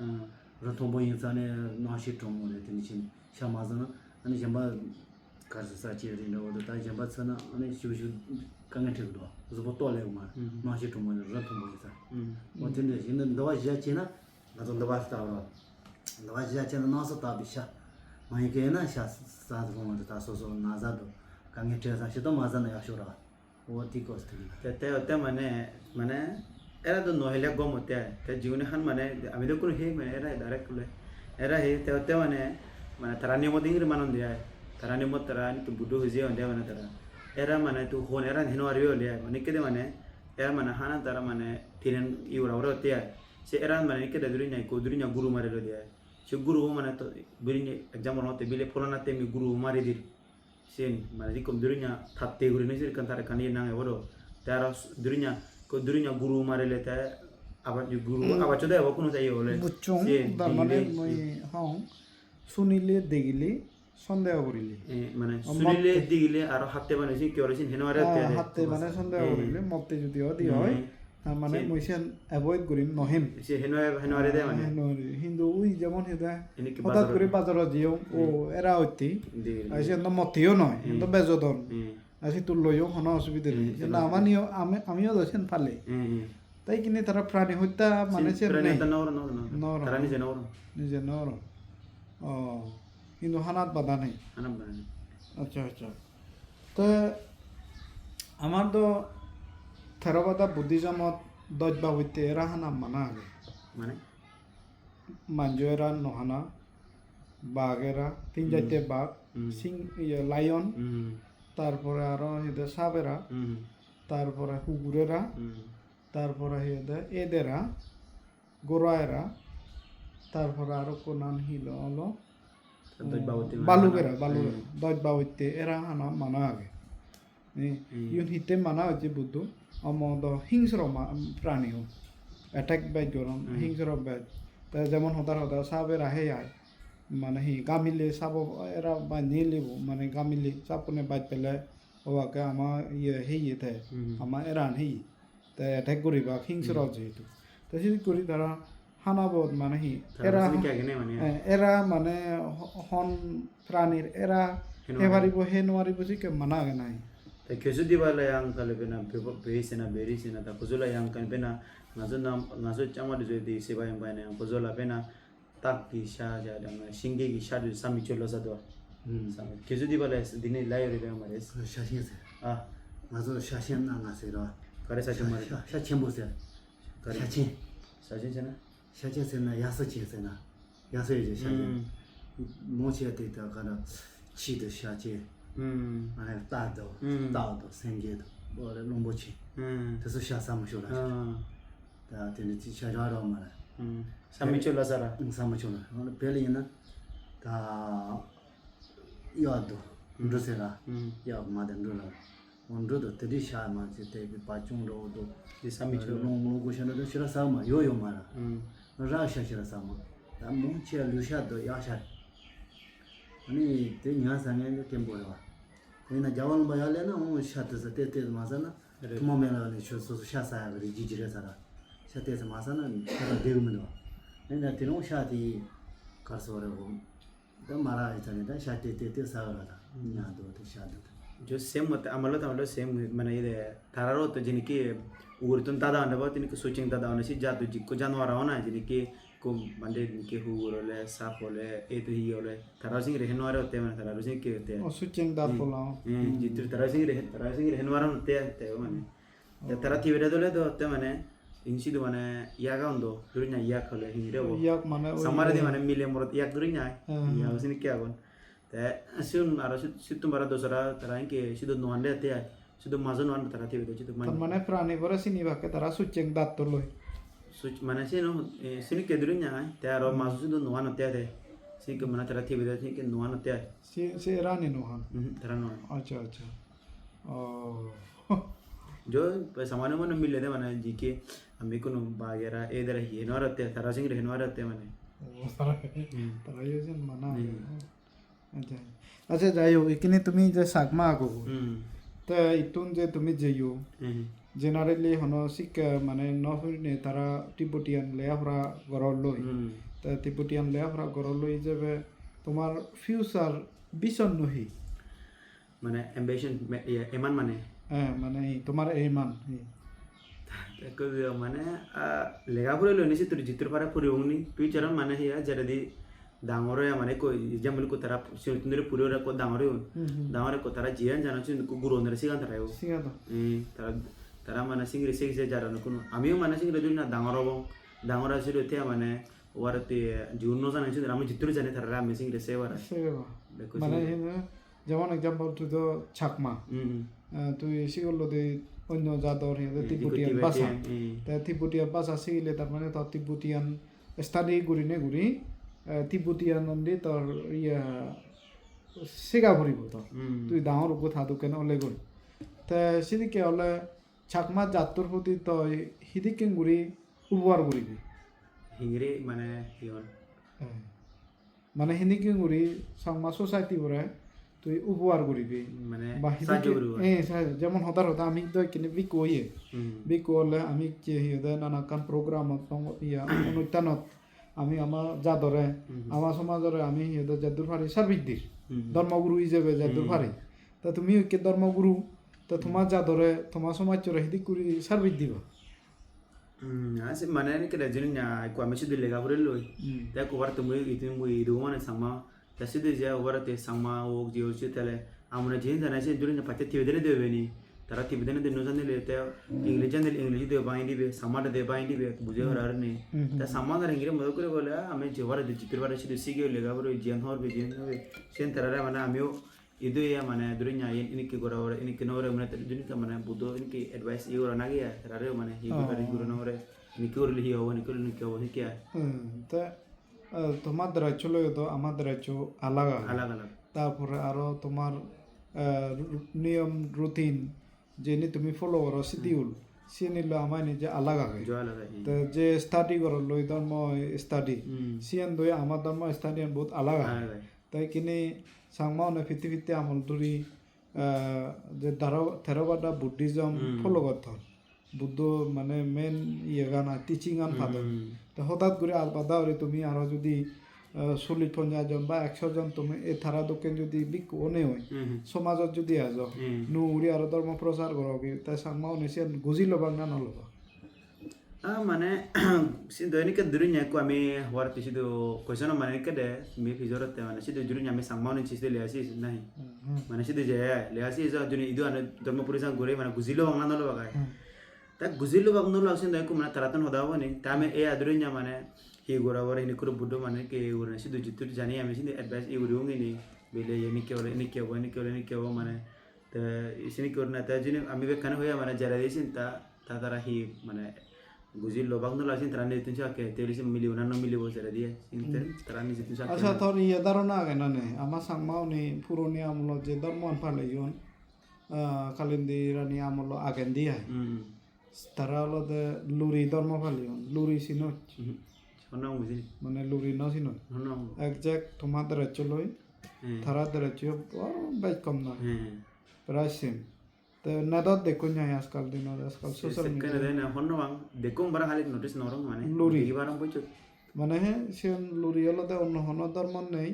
통보 인산에 나시 통보를 되니지 샤마자나 아니 정말 가서 사지리는 것도 다 정말 sana 아니 슈슈 강한테도 그래서 뭐 또래고 말 나시 통보를 통보 인산 뭐 근데 이는 너와 지야지나 나도 너와 스타로 너와 지야지나 나서 답이샤 마이게나 샤 사드고만 다 소소 나자도 강해져서 시도 마자나 야쇼라 어디 거스트리 te mane era do nohelia gomote te june han mane ami do kun he mane era direct kule era he te mane tarani moding manon dia tarani mod tarani to budo hije on dia mane tara era mane tu hon era hino ariyo le mane kede mane era mane hana tara mane tinen iura ora te se era mane kede durinya ko durinya guru mare lo dia se guru mane to durinya exam ono te bile polana te mi guru mare dir sen mane dikom durinya thatte guru ne sir kan tara kani nang evoro tara durinya ko durinya guru mare le ta aba guru aba choda aba kuno tai ole বুচুং তার মানে মই Hong শুনিলে দেখিলে সন্দেহ করিলে মানে শুনিলে দিলে আর হাতে বানাইছি কি হইছে হেনওয়ারে হাতে মানে সন্দেহ করিলে মতে যদি অদি হয় তার মানে মই সেন অ্যাভয়েড করিম নহেম সে হেনওয়ারে দে মানে হিন্দু উই যেমন হেদা হঠাৎ করে বাজারে যেও ও এরা হইতে আইছে না মতেও নয় কিন্তু বেজদন আসি তুল লইও কোনো অসুবিধা নেই কিন্তু আমানিও আমিও দছেন ফালে তাই কিনে তারা প্রাণী হত্যা মানে সে নেই নর তারা নিজে নর নিজে নর ও কিন্তু হানাত বাধা নেই হানাত বাধা নেই আচ্ছা আচ্ছা তো আমার তো থেরবাদা বুদ্ধিজমত দজবা হইতে এরা হানা মানা আগে মানে মাঞ্জু এরা নহানা বাঘ এরা তিন চারটে বাঘ সিং লায়ন তারপরে আরো হেদে সাবেরা তারপরে কুকুরেরা তারপরে হেদে এদেরা গোরায়েরা তারপরে আরো কোনান হিল হলো বালুকেরা দজবা হইতে এরা হানা মানা আগে ইউন হিতে মানা হচ্ছে বুদ্ধ অমদ হিংস্র প্রাণী হোক অ্যাটাক ব্যাচ গরম হিংস্র ব্যাচ তা যেমন হতার সাবেরা হে আয় মানে হি গামিলে চাব এরা বান্ধি লিব মানে গামিলে চাপনে বাজ পেলাই ওকে আমাৰ হেৰিয়ে থাকে আমাৰ এৰাণ হেৰি তে এটেক কৰিবা হিংস্ৰ যিহেতু তাৰপিছত কৰি ধৰা খানাবত মানে সি এৰা মানে হন প্ৰাণীৰ এৰা হে পাৰিব হে নোৱাৰিব যে মানা নাই ta kesu di bala yang kale bena berisena berisena ta kuzula yang kan bena ngazo chama de seba yang bana yang kuzula bena tak ki sha ja da shinge ki sha de sami cholo sa do sami kesu di bala dine lai re ba mares 샤신 ah ngazo 샤신 나 나세라 kare sa chama 샤친 보세 샤친 sajin chana 샤친 세나 야서치 세나 야서이제 샤친 모치에 되다 가나 치드 샤친 아니 따도 생게도 뭐래 롱보치 그래서 샤사무 쇼라 다 되는 지샤라로 말아 sami cholo sara 사무초나 오늘 별이나 다 야도 ndrosera ya madandola ondrodo tedisha ma jete pachungro di sami cholo longo shana do shira sama yoyo mara rasha shira sama da munche lusha do yasha ani te nya sange tembola ina jawal bayale na o shat za te mazana tumamela ne so shasa ya ri jijire sara shate za mazana tara deumno ina tino shati karsore go da mara itane da shate te sagara da nya do te shade जो same मत आम्हाला तर same মানে ಇದೆ ತಾರಾರೋ तो जिनकी उरतून दादा अंडा बहुत इनके सोचिंग दादा होने से जादू जिको जानवर हो ना जिनकी kum mande ke hu gorole sap hole etu hi hole tara sing rehen ware hote mane tara sing ke hote ও সুচিং দাঁত pulao jitur tara sing rehen ware hote te mane ya tara tibere dole do hote mane insi do mane yaga ondo durunya yak hole hingre bo ইয়াক মানে ওই samare di mane mile morot yak durunya ya sini ke agon te asun aro situ bara dosara tara ke sido nuande te sido mazo nuande tara tibere sido তার মানে প্রাণী পরে চিনি ভাকে তারা সুচিং দাঁত তো লই mana sino sini ke durunya te aro mazo sido nuano te de sini ke mana tara tibere sini ke nuano te সে সে রানি Nohan tara no আচ্ছা আচ্ছা ও jo pues samane mana mile de mana jike ambe kuno bagera edera hi no rate tara sing rehen warate mane তারা Eugene মানা আচ্ছা আচ্ছা যাই হোক এখানে তুমি যে সাকমা আগো তা ইতুন যে তুমি যেও জেনারেলি হনো শিক মানে নফিনে তারা তিব্বতিয়ান লেয়াফরা গরল লই তা তিব্বতিয়ান লেয়াফরা গরল লই যাবে তোমার ফিউচার বিশন নহি mana ambition eman mane হ্যাঁ মানে তোমার এই মান ko mana lega pura lo ni situ jitur para puri ungni future mana hiya jadi dangoro ya mane ko jamul ko tara sinutundre puri ora ko dangore ko tara jian jana sin ko guru ndre sigan tara yo সিগা তো tara tara mana singre se jara no kuno ami mana singre dun na dangoro bo dangora siru te mana warate junno sana sin ramu jitur jane tara ami singre se wara সেবা মানে যেমন example তুই তো ছাকমা তুই সিগল দে অন্য জাতর হিয়াতে Tibetan ভাষা তা Tibetan ভাষা শিখিলে তার মানে তোর তিব্বতিয়ান স্টাডি করি নে ঘুরি তিব্বতিয়ান দি তোর ইয়া শেখা ভরিব তো তুই ডাঙর কথা তো কেন ওলে গল তা সেদিকে হলে ছাকমা জাতর প্রতি তো হিদিকে ঘুরি উপহার করিবি hingre mana hiyon মানে হিদিকে ঘুরি সাংমা সোসাইটি পরে তুই উপহার করিবি মানে বা সাহায্য করব যেমন হতার হতা আমি তো কিনে বিকো ইয়ে বিকো হলে আমি যে হিয়ে নানা কান প্রোগ্রাম ইয়া অনুষ্ঠানত আমি আমার জাদরে আমার সমাজরে আমি হিয়ে জাদুর ফারি সার্ভিস দিস ধর্মগুরু হিসেবে জাদুর ফারি তা তুমি কে ধর্মগুরু তা তোমার জাদরে তোমার সমাজরে হিদি করি সার্ভিস দিবা asi mana ni kada jinin ya ko ame sidu lega bure loy ta ko warta mu itu mu idu mana sama ta sidu ja warta sama o jio chitale amuna jin dana se durin patte tivedene de beni tara tivedene de nozane le ta english de baindi be sama de baindi be buje horar ni ta sama da ingre mo kore bola ame je wara de chikir wara sidu sige lega bure jin hor be sen tarara mana ame itu ya mana durin ya ini ke gora ora ini ke nore mana durin ka mana budo ini ke advice i ora nagi ya tarare mana hi gora guru nore ini ke ora lihi awan ini ke awan kya তা তোমার রাজ্য লই তো আমাদের রাজ্য আলাদা alag alag তারপরে আরো তোমার নিয়ম রুটিন যেনি তুমি ফলো করো শিডিউল সে নিল আমার নিজে আলাদা হয় jo alag hi তো যে স্টাডি করো লই ধর্ম স্টাডি সিয়ান দই আমার ধর্ম স্টাডি বহুত আলাদা alag তাই কিনি সাংমাউনে ফিতে ফিতে আমল ধরি যে থেরবাদা বুদ্ধিজম ফলো করতে বুদ্ধ মানে মেন ইয়ে গান টিচিং গান ফাদর তো হঠাৎ করে আলবাদা হলে তুমি আরো যদি 40-50 জন বা 100 জন তুমি এ থারা দোকান যদি বিক অনে হয় সমাজত যদি আজ নুরি আরো ধর্ম প্রচার করবি তাই সাংমাউনে সে গুজি লবা না নলবা mana sido ini ke durunya ko ame warti sido question mana ke de me fizorat mana sido durunya me sangmau ni sido leasi nahi mana sido jaya leasi za duni idu ana dharma purisan gore mana guzilo bangna nolo bagai ta guzilo bangna nolo asin ko mana taratan hodawa ni ta me e adurunya mana hi gora wara ini kuro buddo mana ke gora sido jitur jani ame sido advice e gori ongi ni bele ini ke ora ini ke mana ta isini korna ta jini ame be kana hoya mana jara desin ta tara hi mana guzil lo bang nula sin terane itu siapa ke telisi miliunan no miliu bosera dia inter terane itu siapa আচ্ছা তোর ইয়ে ধারণা কেন নে আমার সাংমাও নি পুরনি আমল যে ধর্মন ফালে জন কালিন্দি রানী আমল আগেন দিয়া তারা হলো লুরি ধর্ম ফালে লুরি সিনো mana mungkin মানে লুরি ন সিনো mana একজ্যাক্ট তোমাদের চলই তারা ধরে চো বাইক কম না প্রায় সেম তো নাদত দেখো নাই আজকাল দিন আজকাল social media sekarang ada hono bang dekong barang kali notice norong mana Luri. di barang bocor মানে সে লুরি হলতে অন্য হন ধর্ম নেই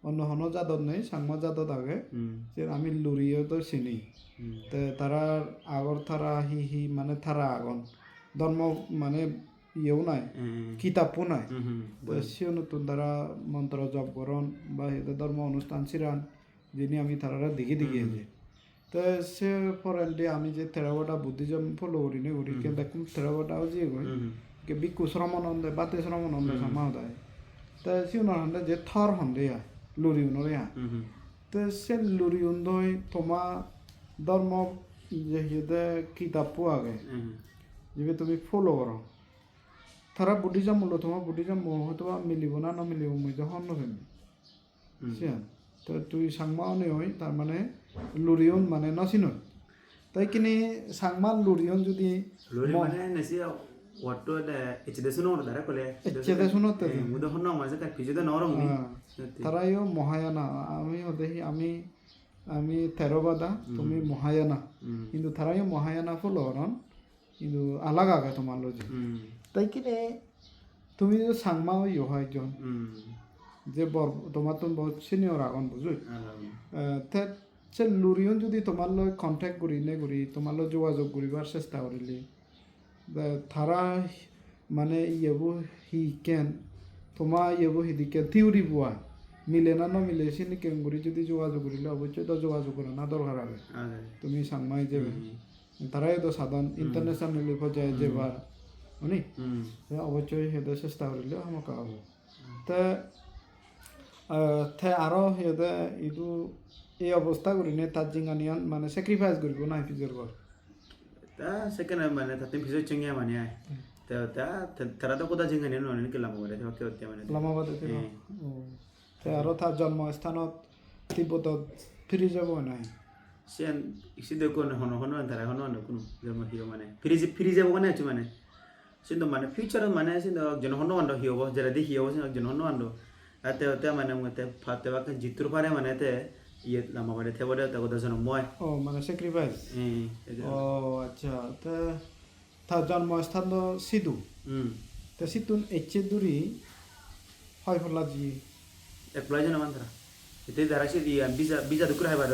অন্য হন জাতত নেই সাংমা জাতত আগে যে আমি লুরিও তো চিনি তো তারা আগর থারা হি মানে থারা আগন ধর্ম মানে ইয়েও নাই কিতাপও নাই তো boleh. সে নতুন তারা মন্ত্র জপ করন বা এদের ধর্ম অনুষ্ঠান ছিলেন যিনি আমি তারা দিকে দিকে যে তো সে ফরেন্টলি আমি যে থেরাবাটা বুদ্ধিজম ফলো করি নে করি কিন্তু দেখুন থেরাবাটাও যে কই কে বিকু শ্রমানন্দ বাতে শ্রমানন্দ সামাও দেয় তো সে উনার যে থর হন্দে লুরি উনরে তো সে লুরি উন্দই তোমা ধর্ম যে হিদে কিতাপ আগে যে তুমি ফলো করো তারা বুদ্ধিজম মূল্য তোমার বুদ্ধিজম হয়তো মিলিব না মিলিব মই যখন নভেমি তো তুই সাংমাও নেই তার মানে লুরিয়ন মানে নচিনই তাই কিনি সাংমা লুরিয়ন যদি Lori mana nasi waktu ada HDS nomor darah kole. চেতে শুনোতে Mudah hono masa kan piju dah norong ni. তারাইও Mahayana আমি দেখি আমি থেরবাদা তুমি মহায়ানা কিন্তু তারাইও মহায়ানা ফলো করন কিন্তু আলাদা আগে তোমার লজি তাই কিনে তুমি যে সাংমাও ইয়ে হয় একজন যে তোমার তো বহুত সিনিয়র আগন বুঝুই সে লুরিয়ন যদি তোমার লয় কন্ট্যাক্ট করি নে করি তোমার লয় যোগাযোগ করিবার চেষ্টা করিলে তারা মানে ইয়েবো হি কেন তোমার ইয়েবো হিদিকে থিওরি বুয়া মিলে না মিলে সে কেন করি যদি যোগাযোগ করিলে অবশ্যই তো যোগাযোগ করে না দরকার হবে তুমি সাংমাই যাবে তারাই তো সাধারণ ইন্টারন্যাশনালি পর্যায়ে যেবার হনি অবশ্যই সেটা চেষ্টা করিলে আমাকে হব তে আরও সিহঁতে এইটো এই অৱস্থা কৰি নে তাত জিঙানিয়ান মানে চেক্ৰিফাইচ কৰিব না ফিজৰ ঘৰ Ta second mana tatim piju cengnya mana ya. Ta terada kota jengan ni nol ni kelam boleh. Tengok ke mana. লামাবাদ তে আৰু তাৰ জন্মস্থানত তিব্বতত ফিৰি যাব নাই Sian isi deko hono antara hono kuno zaman hiyo mana. Firize bukan ya cuma mana. Sindo mana future mana sindo jono hono ando hiyo bos jadi hiyo bos jono hono ando. Ate mana mengate pate wakan jitur pare mana te iya lama pada te pada tak ada jono moy. ও মানে sacrifice ও আচ্ছা তে তাৰ জন্মস্থান সিধু তে সিতুন এচে দূরি হয় ফলাজি Apply je nama antara. Itu darah sih dia bisa tuh kurang hebat.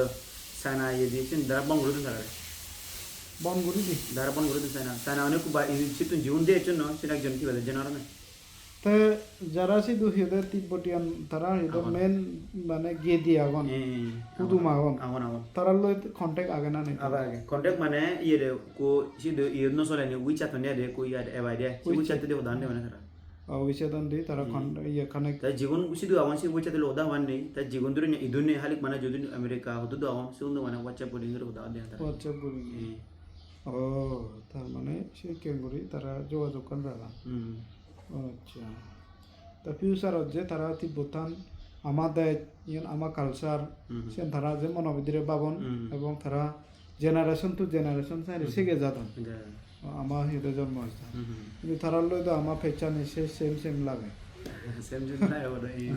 Sana ya di sini darah bang guru tuh sana. বনগুৰি দি Darah bang guru tuh sana. Sana ini kuba ini situ jiun deh cuno. Sini jon tiba deh jenar nih. তে যারা সিধু সিহঁতে তিব্বতীয়ান তারা সিহঁতৰ main মানে Gede আগন পুদুম আগন Awan. তারা লৈ contact আগে না নেই Apa lagi? Kontak mana? Iya deh. Ku situ iya no soalnya nih. WeChat nih deh. Ku iya ada dia. Si WeChat tuh dia udah ande mana sekarang. অবিচ্ছেদন দি তারা ইয়ে connect Ta jigun situ awan si WeChat tuh udah wan nih. Ta jigun tuh nih itu nih halik mana jadi Amerika. Itu tuh awan. Situ mana WhatsApp udah ngeri udah ada antara. WhatsApp করি ও তার মানে সে কেঙ্গুরি তারা যোগাযোগ করে দাদা আচ্ছা তা ফিউচারত যে তারা তিব্বতান আমাদের ইয়েন আমার কালচার সে তারা যে মনোবিধিরে পাবন এবং তারা জেনারেশন টু জেনারেশন সাইড শিখে যাতন আমার হিতে জন্ম হয়েছে কিন্তু তারা লই তো আমার ফেচান এসে সেম লাগে Sem juga ya udah ini.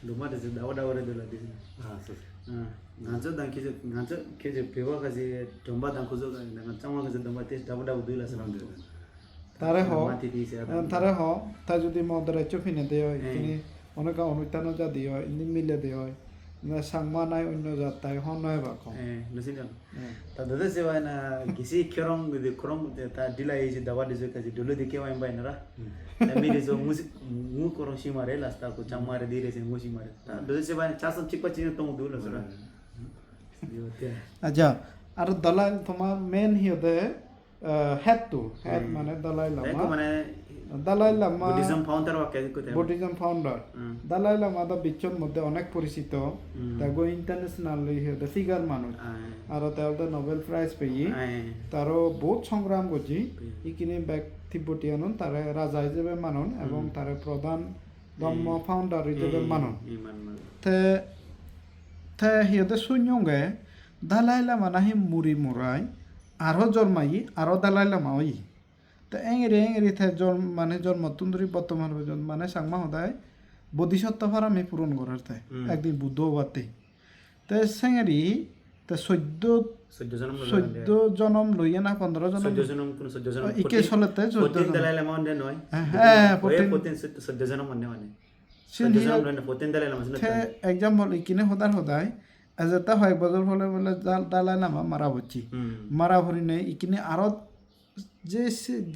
Lumah deh dawa dulu di sini. Ngaco dan kece pewa kasih domba dan kuzo kan dengan sama kasih domba tes dawa dulu lah seram dulu. তারে হ Mati di sini. তারে হ তা যদি মদরে চোফিনে দেয় তিনি অনেক অনুষ্ঠানও যা দিয়ে হয় ইনি মিলে দিয়ে হয় সাংমা নাই অন্য জাত তাই হন নয় বা কম Nusin kan. Tadi tuh sih na kisi kerong gitu kerong ta dila isi dawa di sini kasih dulu di kewa yang baik nara. Tapi di sini musik mu kerong si mare lah setelah aku camare di sini musik mare. Tadi sih casam cikpa cina tong dulu sura. আচ্ছা আর দলাই তোমার main হিয়তে হেডটো head মানে Dalai Aku Lama mana Dalai Lama Buddhism founder waktu itu tuh. Buddhism founder Dalai Lama দা বিশ্বর মধ্যে অনেক পরিচিত তাগো international হিয়তে figure মানুষ আর তাহলে নোবেল প্রাইজ পেয়ে তারও বহুত সংগ্রাম করছি ইকিনি ব্যাক তিব্বতীয়ান তারা রাজা হিসেবে মানুন এবং তারা প্রধান ধর্ম ফাউন্ডার হিসেবে মানুন Iman. তে সিহঁতে শূন্যংগে দালাই লামা নাহি মুড়ি মুরাই আরও জন্মাই আরও দালাই লামা ওই তো এঙেরি থে মানে জন্ম তুন্দুরি বর্তমান পর্যন্ত মানে সাংমা সদায় বোধিসত্ত্ব ফারামি পূরণ করার তাই একদিন বুদ্ধ হবাতে তো সেঙেরি তো 14 জনম লইয়ে না 15 জনম 14 জনম কোন 14 জনম ইকে চলেতে 14 dalai lama onde noy. হ্যাঁ 14 jana onde মানে 14 jana onde 14 dalai lama থে এক্সাম্পল ইকিনে সদায় এজেতা হয় বছর ফলে বলে দালাই লামা মারা হচ্ছি মারা ভরি নেই ইকিনে আরো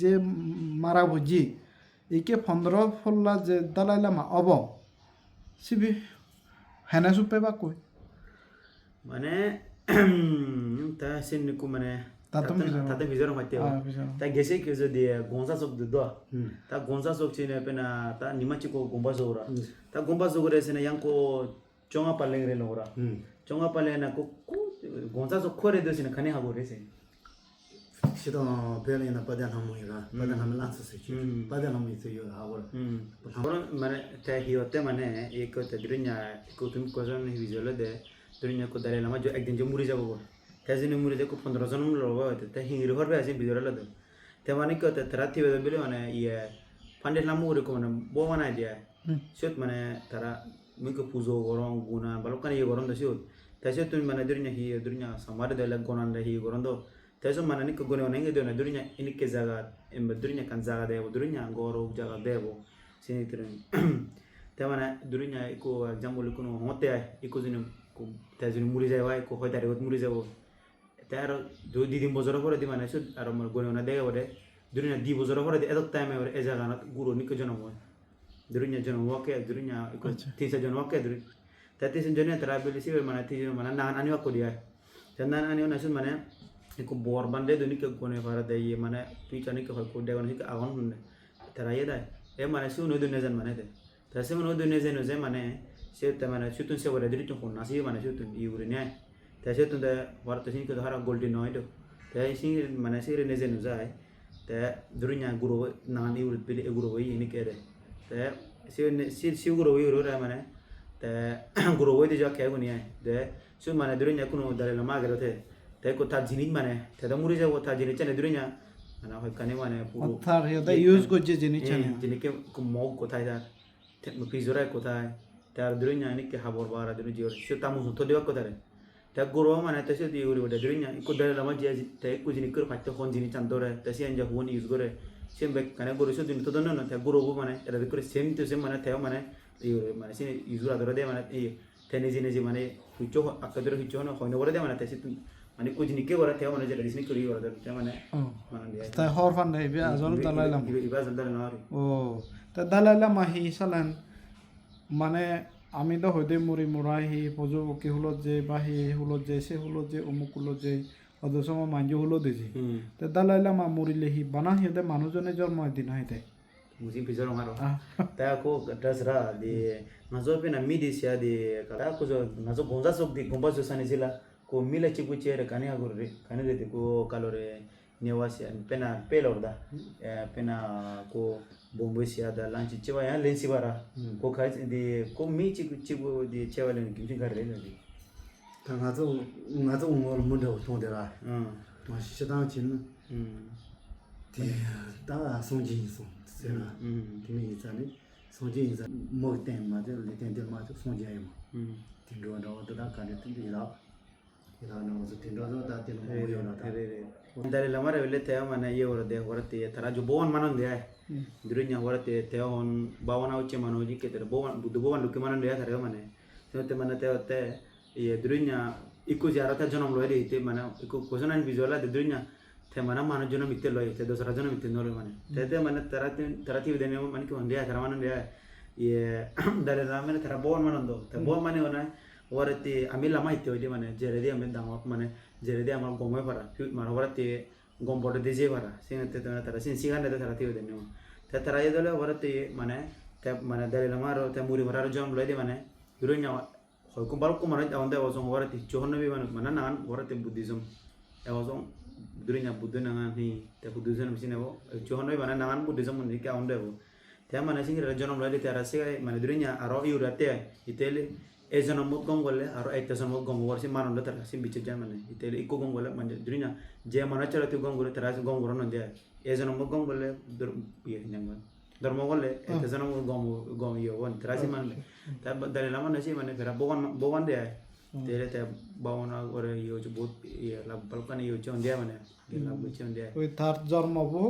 যে মারা বুঝি ইকে 15 ফল্লা যে দালাই লামা অব সিবি হেনা সুপে বা কই মানে তা সিনকু মানে তাতো তাতে ভিজর হইতে তা গেছে কি যদি গঞ্জা চক দিদ তা গঞ্জা চক চিনে পেনা তা নিমাচি কো গম্বা জোরা তা গম্বা জোরে সিনে ইয়াংকো চঙা পালেং রে নোরা চঙা পালে না কো গঞ্জা চক খরে দছিনে খানে হাগো রে সে 시도 별이나 빠져나무이가 빠져나면 란스지 빠져나무 있어요 하고 그런 মানে তা হিওতে মানে এক তে দুনিয়া কো তুমি কোজন ভিজলে দে দুনিয়া কো দালে লামা जो একদিন যে মুরি যাব তা জিনে মুরি যে কো 15 জন লব তে হির হরবে আছে ভিজলে দে তে মানে কো তে রাতি বেলে বেলে মানে ইয়ে পান্ডে লামু রে কো মানে বো বানাই দিয়া সত মানে তারা মুকো পুজো গরম গুনা বালকানি গরম দসিও তা সত তুমি মানে দুনিয়া সমারে দে গনান রে হি গরম দো Teso mana ni kegone ona ngi dona durunya ini ke zaga embe durunya kan zaga debo durunya goro jaga debo sini terus te mana durunya iko jambul kuno hote ay iko zini ko tazini muri jawa iko hoytare got muri jawo taro do didi bozoro pore di mana sud aro mo gone ona dega bode durunya di bozoro pore di edok time ore e zaga na guro ni ko jono mo durunya jono woke durunya iko tisa jono woke duru tati sin jono trabeli si mana ti mana nan ani wako dia jangan ani ona sud mana Iku bor bande do nik gone fara de ye mane picha nik ko de gon nik agon hunne tara ye dai e mane su no do nejan mane de ta se no do nejan no ze mane se ta mane sutun se wore diri to ko nasi mane sutun i ure ne ta se tun de war to sin ko hara golden no do ta sin mane se re nejan no zai ta durunya guru na ni ure pili e guru yi ni ke de ta se guru yi ure mane ta guru yi de ja ke goni ai de su mane durunya kuno dale la magero te Teko ta jinin mane teda muri jago ta jinin chane durunya ana hoy kane mane puro athar yoda use gojje jini chane jini ke ko mog ko thai da te mo pizora ko thai ta durunya ni ke habor bara duru jor shota mu to dewa ko tare ta goro mane ta se di uri wada durunya ko dare lama je te ko jini kur patte hon jini chandore ta se anja hon use gore sem be kane goro so din to don no ta goro go mane era kur sem to sem mane te mane uri mane se use ra dore de mane e tene jini mane hucho akadro hucho no hoine wora de mane ta se Ani kuj nike wara theo mana jadi sini kuri wara tapi mana mana dia. Ta hor fan dai bi azol dalai lama. Iba zandar nari. Oh, ta dalai lama hi salan মানে আমি তো হইতে মুড়ি মুড়াই হি পজো কি হলো যে বা হি হলো যে সে হলো যে অমুক হলো যে অদসম মাঞ্জু হলো দিছি তে দালাই লামা মুড়িলে হি বানা হিতে মানুষজনে জন্ম দিন হইতে musim pisau ngaro ta ko dasra di ngazo pe na midi sia di kala ko zo ngazo gonza sok di gomba so sani sila ko mila chiku chere kani agurre kani de ko kalore newasi pena pelorda pena ko bombo sia da lanchi chewa ya lensi bara ko khai di ko mi chiku di chewa len kimchi garre le di ta ngazo ngol mundo tondera ma shidang chin ti da songjin so sera ti mi zani songjin za mo ten ma de le ten de ma so songjin ma tin do da ka de tin di la ila no so tin do da tin mo yo na ta dari lamare vele teo mana ye ora de ora te tara jo bowan manon de ay durunya ora te teo on bawana uche manoji ke te bowan budu bowan luke manon de tara mane te mana teo te ye durunya iku jarata jonom loe de te mana iku kosanan visuala de durunya te mana mano jonom itte loe te dosara jonom itte no loe mane te mana tara ti vedene mane ko onde tara manon de ye dari lamare tara bowan manon do te bowan mane ona warati ami lama itu dia mana jadi dia ambil dangop mana jadi dia amal gomai para mana warati gombor de je para sini tu tu tera sini sihan ada tera tiu denu tera itu le warati mana dari lama ro te muri mara jom le dia mana yurunya hoi kumbal kumara awande wasong warati johon nabi mana nan warati buddhism wasong durunya buddha nangan ni te buddhism sini wo johon nabi mana nangan buddhism ni ke awande wo te mana sini rajon le tera sih mana durunya aro yurate itele ezono mot gongole aro etezono mot gongol si manon letar si bicu jamane itele iko gongole manje durinya je mana cara tu gongole teras gongoro non dia ezono mot gongole dur ye nyangwan dormo gole etezono mot gong yo won teras man ta dari lama nasi mane kera bowan dia tele te bawona ore yo jebut ye la balkan yo chon dia mane la buchon dia ওই তার জন্মবো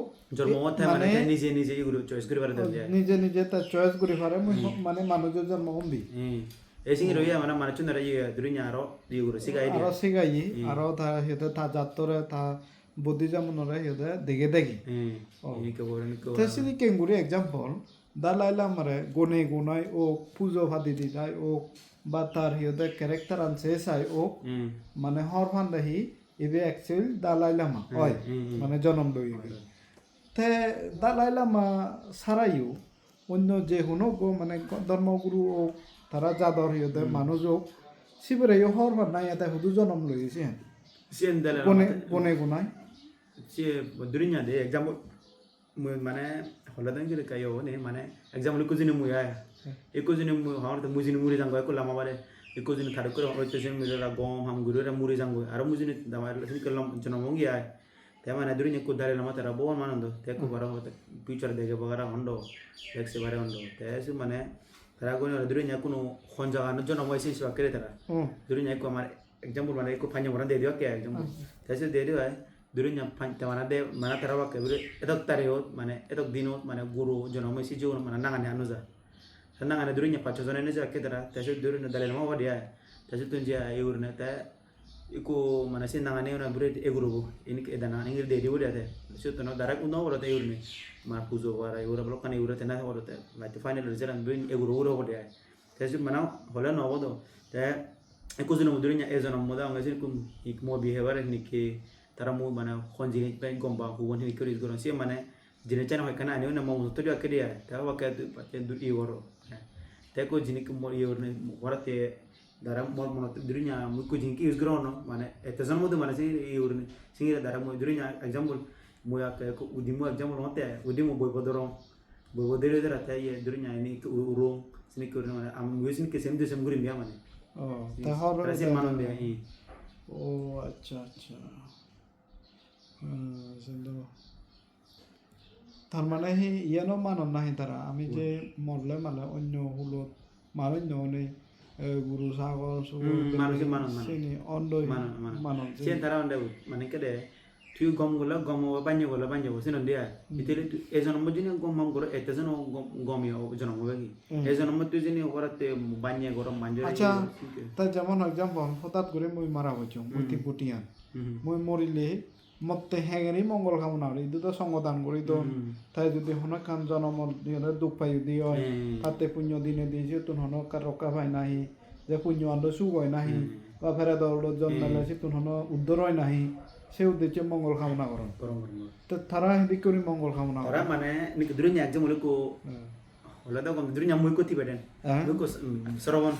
মতে মানে নিজে ইগুলো choice করে পারে দেন নিজে তার choice করে পারে মানে মানুষের জন্ম combi Esing roya mana mana cun ada iya durunya aro di guru sigai dia. Aro sigai aro ta hete ta jatore ta buddhism nore hiode dege dege ini kemudian ke te sini kenguri example Dalai Lama re gone gonai o pujo phadi didai o batar hiode character an se sai o মানে হর ফান্ডা হি ইবে actual Dalai Lama হয় মানে জন্ম লই তে দালাই লামা সারাইও অন্য যে হুনো গো মানে ধর্মগুরু ও তারা যাদর হিয়তে মানুষ ও সিবরে হর ফান্ডা ইয়াতে হুদু জন্ম লইছে sien dalam কোনে কোনে গুনাই si durinya deh example mana kalau tadi kita kayak ini mana example ikut jenis muya ikut jenis muya orang tu mujin muri janggo aku lama balik ikut jenis tarik kurang orang tu jenis muya gom ham guru orang muri janggo orang mujin damai sini kalau jenis mongi ya tapi mana durinya ikut dari lama tera bawa mana tu tapi aku barang future deh bagara hondo next barang hondo tapi sih mana tera aku ni durinya aku nu honja kan jenis muya sih sebab kira tera durinya aku amar example mana ikut panjang orang deh dia kayak example tapi sih deh dia durinya panjang mana deh mana terawak kayak beri etok tariot mana etok dinot mana guru jono masih jauh mana nangan ya anuza senang ada durinya pacu zona ini saya kira tapi durinya dalil mau dia tapi tuh dia iurnya teh iku mana sih nangannya orang beri eguru ini ke dana ingin deh dia udah teh so tuh darak udah orang teh iurnya mana puzo wara iura belok kan iura teh nah orang teh macam final result beri eguru orang dia tapi mana holan nawa tuh teh iku zona durinya zona muda nggak sih iku mau behavior ini ke tara mu mana khonji pe gomba huwon ni kuri goron si mana jine chana hoy kana ani na mo to dia kediya ta wa ka tu paten dur i woro te ko jini ko mo yor ne warate dara mo mo durinya mu ko jinki is grono mana etazan mo de mana si yor ne singira dara mo durinya example mo ya ka ko udimu example hote udimu boy bodoron boy bodere dara ta ye durinya ini ko uro sini ko na am wesin ke sem de sem gurim ya mana ta hor rasi manon de i ও আচ্ছা আচ্ছা তার মানে হি ইয়ানো মানন নাহি তারা আমি যে মরলে মানে অন্য হলো মারণ নয় গুরু সাগর মানুষ মানন সিনি অন্য মানন sien tara onde মানে kede tu gom banyo sinon dia itele ezono mo jini gom mam goro etezono gom yo jono mo bagi ezono mo tu jini orate banye goro manjo আচ্ছা তা যেমন এক্সাম্পল হঠাৎ করে মই মারা হইছো মই তিব্বতিয়ান মই মরিলে মতে হেগেরি মঙ্গল কামনা করি দুটো সঙ্গদান করি তো তাই যদি হনক কাম জনম দুঃখ পাই যদি হয় তাতে পুণ্য দিনে দিয়েছে তুন হনক রক্ষা পাই নাহি যে পুণ্য আন্দ সুখ হয় নাহি বা ফেরা দৌড় জন্মালে সে তুন হন উদ্ধার হয় নাহি সে উদ্দেশ্যে মঙ্গল কামনা করেন তো তারা হেদিক করি মঙ্গল কামনা ora mane ni kedurnya aja muliko ola da gom kedurnya muy ko tibeden ko sorobon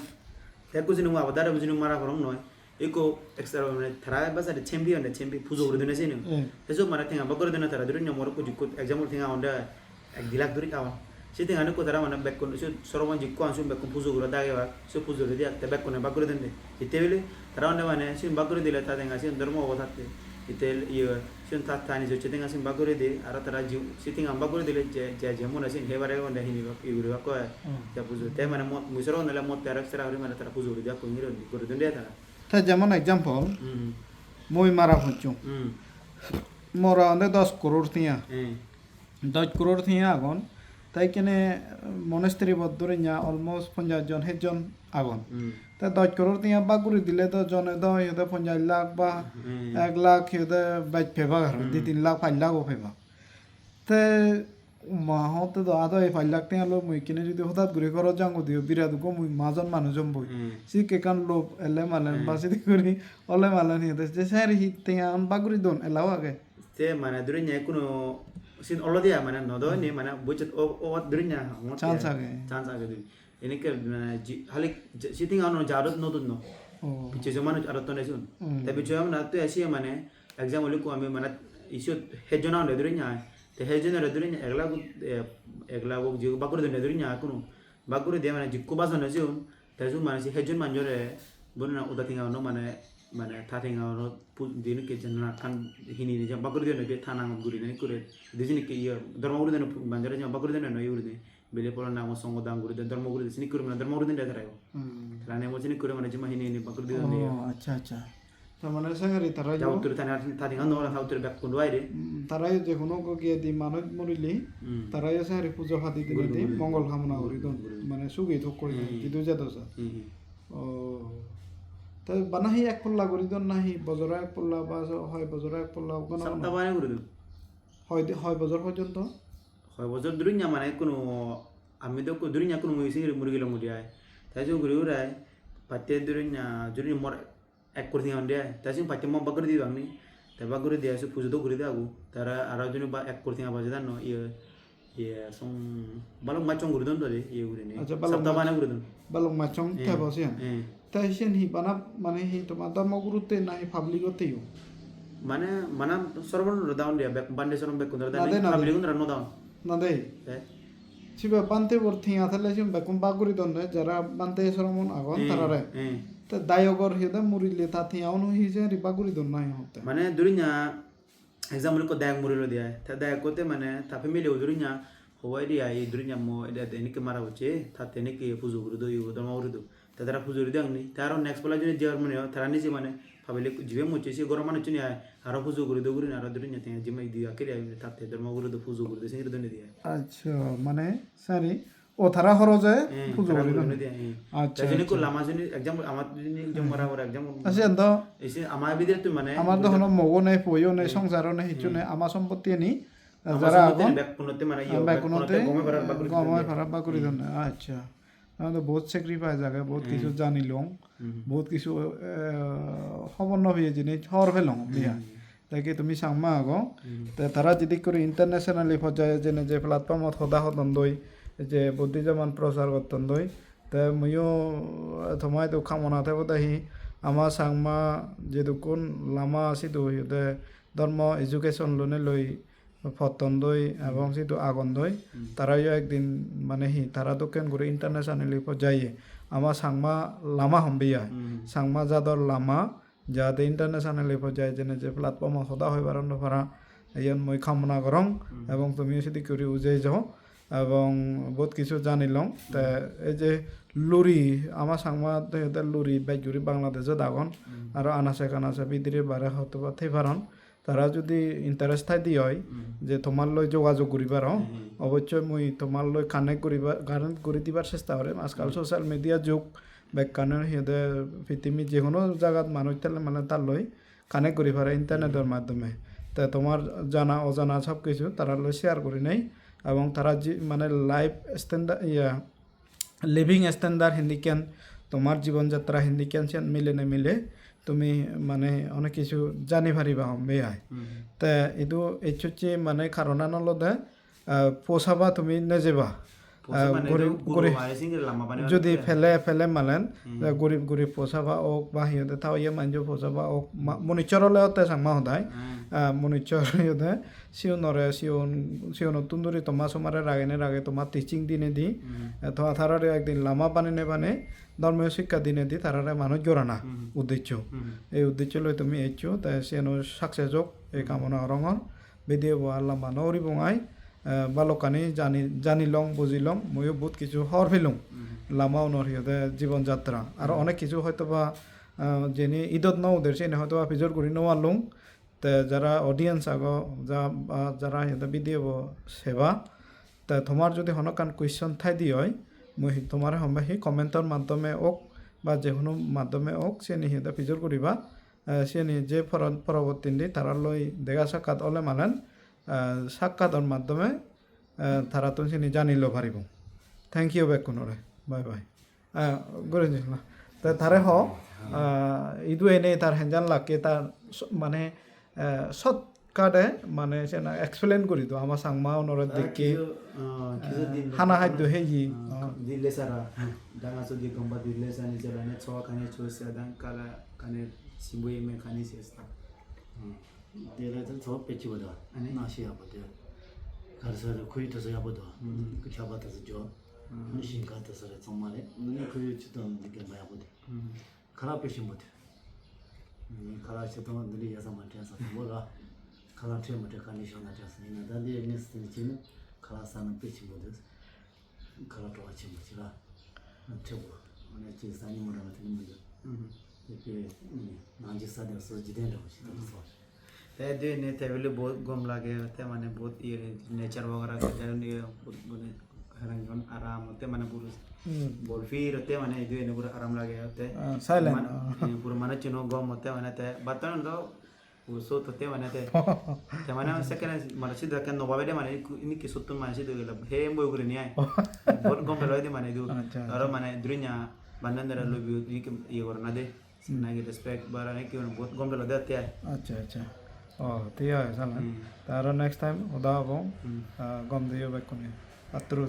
te ko sinu wa dara bujinu mara korong noy iko extra mane thara basa de champion puzo guru dene sinu eso mara tinga bagor dene thara durnya mor ko jikko example tinga onda ek dilak duri kawan si tinga ne ko thara mana back kon so sorobon jikko ansu back kon puzo guru da ga so puzo de dia te back kon bagor dene itebele thara onda mane sin bagor dile ta tinga sin dharma obatate itel iyo sin ta tani so tinga sin bagor de ara thara ji si tinga bagor dile je mona sin hebare onda hini ba iguru ko ya puzo te mane mo musoro na la mo tera extra ori mane thara puzo de ko ngiro guru dende thara তা যেমন example মই মারা হচ্ছু মরা অন্দে 10 করোড় থিয়া 10 করোড় থিয়া আগন তাই কেনে monastery বদ্ধরে না almost 50 জন হেজন আগন তা 10 করোড় থিয়া বাগুরি দিলে তো জনে দ ইদে 50 লাখ বা 1 লাখ ইদে বাইক ফেবা আর 2-3 লাখ 5 লাখ ফেবা তে মাহতে তো আদা এই 5 লাখ টাকা লো মুই কিনে যদি হঠাৎ ঘুরে করো জাঙ্গো দিও বিরাট গো মুই মাজন মানুষ জম্বই সি কে কান লোভ এলে মালেন বাসি করি অলে মালেন হিতে যে সারি হিতে আন বাগুরি দন এলাও আগে te mana durinya kuno sin Allah dia mana nodo ni mana bucet o durinya chance age duri ini ke halik sitting ano jarut nodun no piche zamanu jarut to nesun tapi jam na to asi mana example ko ame mana isu hejona no durinya te hejona durinya egla go je bagur de durinya kuno bagur de mana jikko baso nesun te su mana si hejon manjore bunna udatinga no mana tatinga no dinu ke janna kan hini ni jam bagur de no be thanang guri ni kure dijini ke iya dharma guru de no manjore jam bagur de no yuri de bele polo na mo songo dang guru de dharma guru de sini kure mana dharma guru de darayo rane mo sini kure mana jama hini ni bagur de no আচ্ছা আচ্ছা তার মানে সাগরি তারা যাও তোর tatinga no la hautur back kundwai de তারাই যে কোনো গিয়ে দি মানুষ মরিলি তারাই সারি পূজা ফাতি দিলে দি মঙ্গল কামনা করি তো মানে সুগি তো করি কিন্তু যেত ও তো বানাহি এক পল্লা করি দন নাহি বজরা এক পল্লা বা হয় বজরা এক পল্লা কোনো সপ্তাহ বানে করে দেব হয় বজর পর্যন্ত হয় বছর ধরে মানে কোনো আমি তো ধরে কোনো মুরগি মুড়ি আয় তাই যে ঘুরে উড়ায় পাতে ধরে যদি মর এক করে দিয়ে আনলে তাই সে পাতে মব্বা করে দিই আমি তাই বা করে দিয়ে আসে পুজো তো করে দিয়ে আগু তারা আরো যদি বা এক করে দিয়ে বাজে জানো song balong macong guru don tadi iya guru ni Acha sabta bana guru don balong macong ta bosian ta hisen hi bana mane hi to mata mo guru te nahi public ote yo mana sorban down dia back bande sorom back kundra dan public kundra no down na dei siba bante borthi athale sim bakum baguri don ne jara bante soromon agon tarare ta dayogor hida murile ta thi aunu hi je ri baguri don nahi hote mana durinya example ko dayak murilo dia ta dayak kote mana ta family durinya howai dia I durinya mo ida ini ke mara uce ta tene ke puzu guru do yo do ma guru do ta dara puzu ri dang ni taro next pala jone Germany tarani si mana family jive mo ce si goro mana cuni aro puzu guru do guru ni aro durinya te jima dia kiri ta te dharma guru do puzu guru do sing do ni dia acha mane sari ও তারা হরজে পুজো করি না আচ্ছা জানি কো লামা জানি example আমার জানি একদম মারা মারা एग्जांपल আছে এন্দ এসে আমার বিদের তুই মানে আমার তো হনো মগো নাই পয়ো নাই সংসার নাই হিচু নাই আমার সম্পত্তি নি যারা আগন ব্যাকুনতে মানে ব্যাকুনতে গমে ফারাপ বা করি দেন আচ্ছা আমাদের বহুত স্যাক্রিফাইস জায়গা বহুত কিছু জানিলং বহুত কিছু খবর নভিয়ে জিনিস হর ফেলং বিয়া তাকে তুমি সাংমা আগো তারা যদি করে ইন্টারন্যাশনালি পর্যায়ে জেনে যে প্ল্যাটফর্মত সদা হতন দই যে বুদ্ধিজমান প্রচার করতেন দই তা ময়ও তোমায় তো খামনা থাকবো তাহি আমার সাংমা যে কোন লামা আছে তো সিহঁতে ধর্ম এডুকেশন লোনে লই ফতন দই এবং সিটো আগন দই তারাইও একদিন মানে তারা তো কেন করে ইন্টারন্যাশনালি পর্যায়ে আমার সাংমা লামা হম্বিয়া সাংমা যাদর লামা যাতে ইন্টারন্যাশনালি পর্যায়ে জেনে যে প্ল্যাটফর্ম সদা হয়ে বারান্ন পারা ইয়ান মই কামনা করং এবং তুমিও সেটি করে উজাই যাও এবং বহুত কিছু জানিলং তা এই যে লুরি আমার সাংমা লুরি বাইজুরি বাংলাদেশে দাগন আর আনাসে কানাসে বিদিরে বারে হতে বা থেপারন তারা যদি ইন্টারেস্ট থাকি হয় যে তোমার লই যোগাযোগ করিবার অবশ্যই মই তোমার লই কানেক্ট করে দিবার চেষ্টা করে আজকাল সোশ্যাল মিডিয়া যুগ ব্যাখ্যানের সিহঁতে পৃথিবী যে কোনো জায়গাত মানুষ থাকলে মানে তার লই কানেক্ট করি পারে ইন্টারনেটের মাধ্যমে তা তোমার জানা অজানা সব কিছু তারা লই শেয়ার করি নাই এবং তারা মানে লাইফ স্ট্যান্ডার্ড লিভিং স্ট্যান্ডার্ড হিন্দিকেন তোমার জীবনযাত্রা হিন্দিকেন সেন মিলে না মিলে তুমি মানে অনেক কিছু জানি পারিবা বেয়ায় তা এইটো হচ্ছে মানে কারণ নলদে পোষাবা তুমি নেজেবা যদি ফেলে মালেন গরিব পোষাবা ওক বা সিহঁতে তাও ইয়ে মানুহ পোষাবা ওক মনিচৰলৈতে চাংমা সদায় মনিচৰ সিহঁতে চিউনৰে চিউনত ধৰি তোমার সমারে রাগে তোমার টিচিং দিনে দি তোমার তারারে একদিন লামা পানে পানে ধর্মীয় শিক্ষা দিনে দি তারারে মানুষ জোরানা উদ্দেশ্য এই উদ্দেশ্য লই তুমি এইছো তাই সেনো সাকসেস হোক এই কামনা রঙর ভিডিও আল্লাহ মানরি বঙাই বালকানি জানিলং বুঝিলং ময়ও বহুত কিছু হর ফেলুং লামা উনর সিহঁতে জীবনযাত্রা আর অনেক কিছু হয়তো বা যেনি ঈদত ন ওদের সেনে হয়তো বা ফিজর করি নোয়ালুং তে যারা অডিয়েন্স আগো যারা সিহঁতে ভিডিও সেবা তা তোমার যদি হনকান কুয়েশন থাই দি হয় মই তোমার সম্ভব সেই কমেন্টর মাধ্যমে ওক বা যে কোনো মাধ্যমে ওক সেনি সিহঁতে ফিজর করিবা সেনি যে পরবর্তী দিন তারা লই দেখা সাক্ষাৎ হলে মানেন সাক্ষাতের মাধ্যমে তারা তো সেনি জানিল পারিব থ্যাংক ইউ বেক কোনরে বাই বাই গরে তা তারে হ ইদু এনেই তার হেঞ্জান লাগে তার মানে শর্টকাটে মানে সে এক্সপ্লেন করি তো আমার সাংমা ওনরের দিকে খানা খাদ্য হেই দিলে সারা ডাঙা সদি গম্বা দিলে সানি জরানে ছোয়া কানে ছোসা দান কালা কানে সিবুই মে খানি সেস্তা Dia tu so peci bodoh, nasi apa dia? Kalau kui tu saya bodoh, kecaba tu saja, singkat tu saya somale, ni kui itu diken bayar bodoh. Kalau peci bodoh, kalau itu dari jasa macam apa bodoh, kalau tu macam kan isu macam ni, nanti dia ni sendiri kalau sana peci bodoh, kalau tu macam macam lah, macam mana cerita ni mula macam ni bodoh. Tapi nanti saya dah so jadi dah macam tu. ते दे ने ते वेले बहुत गम लागे ते माने बहुत ये नेचर वगैरह का जान ये बहुत बने rangon aram te mana purus bolfir te mana itu ini pura aram lagi te silent pura mana cino gom te mana te batan do uso te mana te mana second mana sih dah kan no babe mana ini kisutun mana sih tuh he boy gure ni ay bol gom pelo itu mana itu aro mana dunia bandan dara lebih ini iya orang ada nagi respect barang ini orang buat gom pelo dah te अच्छा oh tiya salah taro next time udah bong gom diyo back kone atru